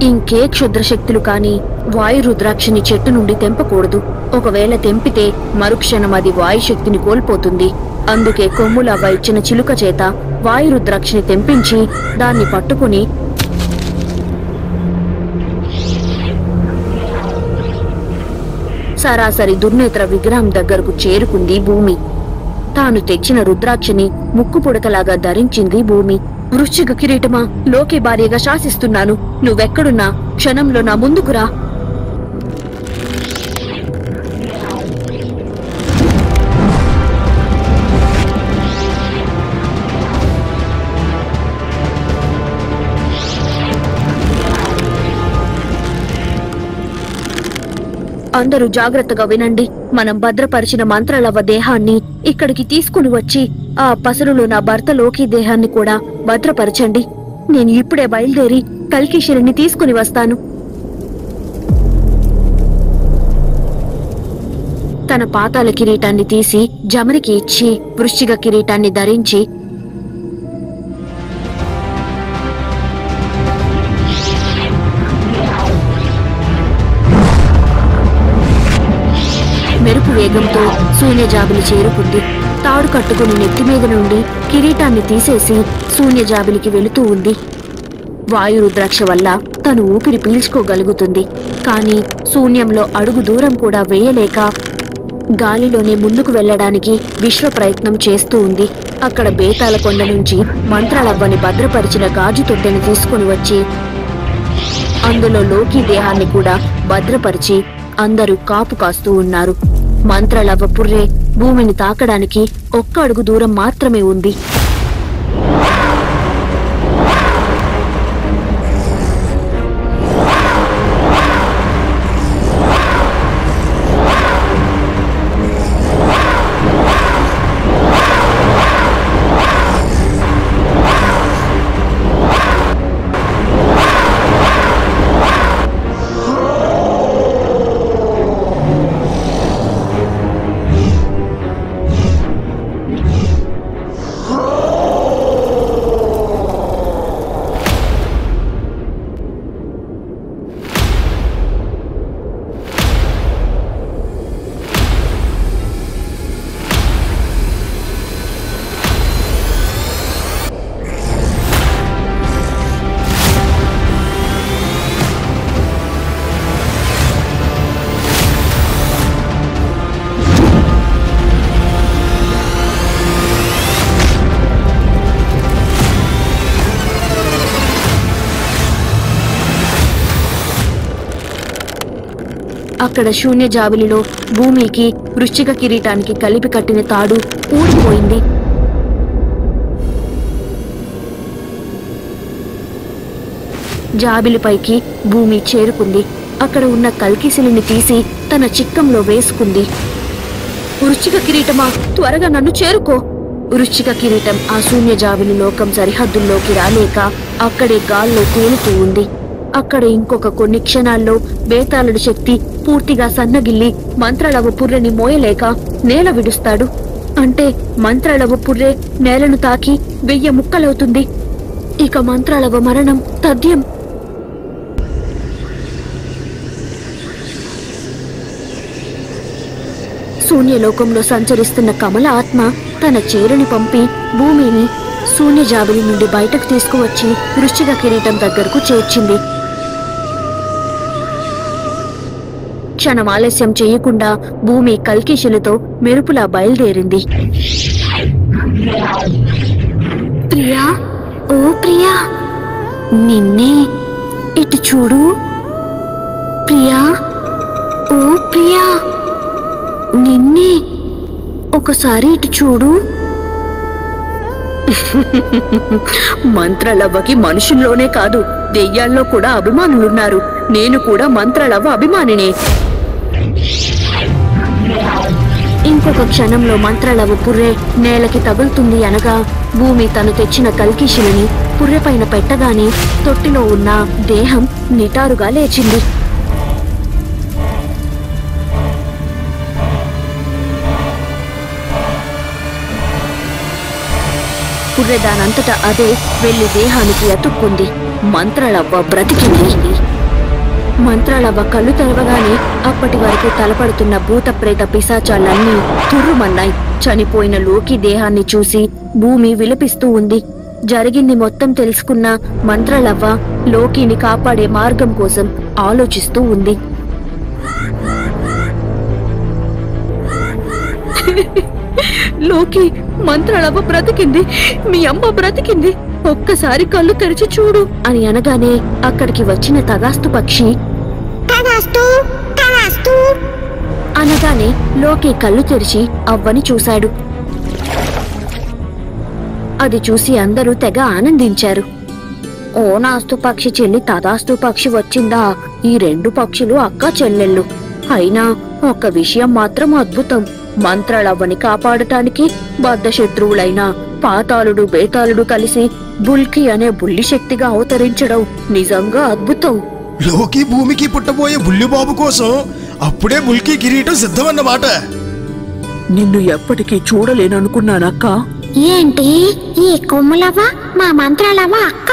ఇంకే క్షుద్రశక్తులు కాని వాయు రుద్రాక్షని చెట్టు నుండి తెంపకూడదు. ఒకవేళ తెంపితే మరుక్షణం అది వాయుశక్తిని కోల్పోతుంది. అందుకే కొమ్ములవ్వ ఇచ్చిన చిలుక చేత వాయు రుద్రాక్షని తెంపించి దాన్ని పట్టుకుని సరాసరి దుర్నేత్ర విగ్రహం దగ్గరకు చేరుకుంది భూమి. తాను తెచ్చిన రుద్రాక్షని ముక్కు పుడకలాగా ధరించింది భూమి. వృశ్చిక కిరీటమా, లోకే భార్యగా శాసిస్తున్నాను. నువ్వెక్కడున్నా క్షణంలో నా ముందుకురా. అందరూ జాగ్రత్తగా వినండి. మనం భద్రపరిచిన మంత్రాలవ్వ దేహాన్ని ఇక్కడికి తీసుకుని వచ్చి ఆ పసరులో నా భర్త లోకి దేహాన్ని కూడా భద్రపరచండి. నేను ఇప్పుడే బయలుదేరి కల్కిశిలని తీసుకుని వస్తాను. తన పాతాల కిరీటాన్ని తీసి జమరికి ఇచ్చి వృశ్చిక కిరీటాన్ని ధరించి మెరుపు వేగంతో శూన్యజాబిలి చేరుకుంది. తాడు కట్టుకుని నెత్తిమీద నుండి కిరీటాన్ని తీసేసి శూన్యజాబిలికి వెళుతూ ఉంది. వాయు రుద్రాక్ష వల్ల తను ఊపిరి పీల్చుకోగలుగుతుంది. కానీ శూన్యంలో అడుగు దూరం కూడా వేయలేక గాలిలోనే ముందుకు వెళ్లడానికి విశ్వ ప్రయత్నం చేస్తూ ఉంది. అక్కడ బేతాల కొండ నుంచి మంత్రాలవ్వని భద్రపరిచిన గాజు తొట్టెని తీసుకుని వచ్చి అందులో లోకి దేహాన్ని కూడా భద్రపరిచి అందరూ కాపు కాస్తూ ఉన్నారు. మంత్రాలవ్వ పుర్రె భూమిని తాకడానికి ఒక్క అడుగు దూరం మాత్రమే ఉంది. అక్కడ శూన్య జాబిలిలో భూమికి వృశ్చిక కిరీటానికి కలిపి కట్టిన తాడు ఊడిపోయింది. జాబిలిపైకి భూమి చేరుకుంది. అక్కడ ఉన్న కల్కిశిలిని తీసి తన చిక్కంలో వేసుకుంది. వృశ్చిక కిరీటమా, త్వరగా నన్ను చేరుకో. వృశ్చిక కిరీటం ఆ శూన్య జాబిలి లోకం సరిహద్దుల్లోకి రాలేక అక్కడే గాల్లో తేలుతూ ఉంది. అక్కడ ఇంకొక కొన్ని క్షణాల్లో బేతాళుడి శక్తి పూర్తిగా సన్నగిల్లి మంత్రాలవ్వ పుర్రెని మోయలేక నేల విడుస్తాడు. అంటే మంత్రాలవ్వ పుర్రె నేలను తాకి 1000 ముక్కలవుతుంది. ఇక మంత్రాలవ్వ మరణం తథ్యం. శూన్యలోకంలో సంచరిస్తున్న కమల ఆత్మ తన చేరుని పంపి భూమిని శూన్యజాబిలి నుండి బయటకు తీసుకువచ్చి వృశ్చిక కిరీటం దగ్గరకు చేర్చింది. క్షణం ఆలస్యం చేయకుండా భూమి కల్కిశులతో మెరుపులా బయలుదేరింది. ప్రియా, ఓ ప్రియా, నిన్నే. ఇటు చూడు ప్రియా, ఓ ప్రియా, నిన్నే. ఒకసారి ఇటు చూడు. మంత్రాలవ్వకి మనుషుల్లోనే కాదు, దెయ్యాల్లో కూడా అభిమానులున్నారు. నేను కూడా మంత్రాలవ్వ అభిమానినే. ఇంకొక క్షణంలో మంత్రాలవ్వ పుర్రె నేలకి తగులుతుంది అనగా భూమి తను తెచ్చిన కల్కిశిలని పుర్రె పైన పెట్టగానే తొట్టిలో ఉన్న దేహం నిటారుగా లేచింది. పుర్రె దానంతట అదే వెళ్లి దేహానికి అతుక్కుంది. మంత్రాలవ్వ బ్రతికింది. మంత్రాలవ్వ కళ్ళు తెరవగానే అప్పటి వరకు తలపడుతున్న భూత ప్రేత పిశాచాలన్నీ తుర్రుమన్నాయి. చనిపోయిన లోకి దేహాన్ని చూసి భూమి విలపిస్తూ ఉంది. జరిగింది మొత్తం తెలుసుకున్న మంత్రాలవ్వ లోకిని కాపాడే మార్గం కోసం ఆలోచిస్తూ ఉంది. లోకి, మంత్రాలవ్వ బ్రతికింది, మీ అమ్మ బ్రతికింది, ఒక్కసారి కళ్ళు తెరిచి చూడు అని అనగానే అక్కడికి వచ్చిన తగాస్తు పక్షి అనగానే లోకి కళ్ళు తెరిచి అవ్వని చూశాడు. అది చూసి అందరూ తెగ ఆనందించారు. ఓ నాస్తు పక్షి చెల్లి తదాస్తు పక్షి వచ్చిందా? ఈ రెండు పక్షులు అక్క చెల్లెళ్ళు. అయినా ఒక విషయం మాత్రం అద్భుతం. మంత్రాలవ్వని కాపాడటానికి బద్ధశత్రువులైన పాతాళుడు బేతాళుడు కలిసి బుల్కి అనే బుల్లి శక్తిగా అవతరించడం నిజంగా అద్భుతం. లోకి భూమికి పుట్టబోయే బుల్లిబాబు కోసం అప్పుడే బుల్కి కిరీటం సిద్ధమన్నమాట. నిన్ను ఎప్పటికీ చూడలేననుకున్నానక్కా. ఏంటి ఈ కొమ్ములవ్వ మా మంత్రాలవ్వ అక్క?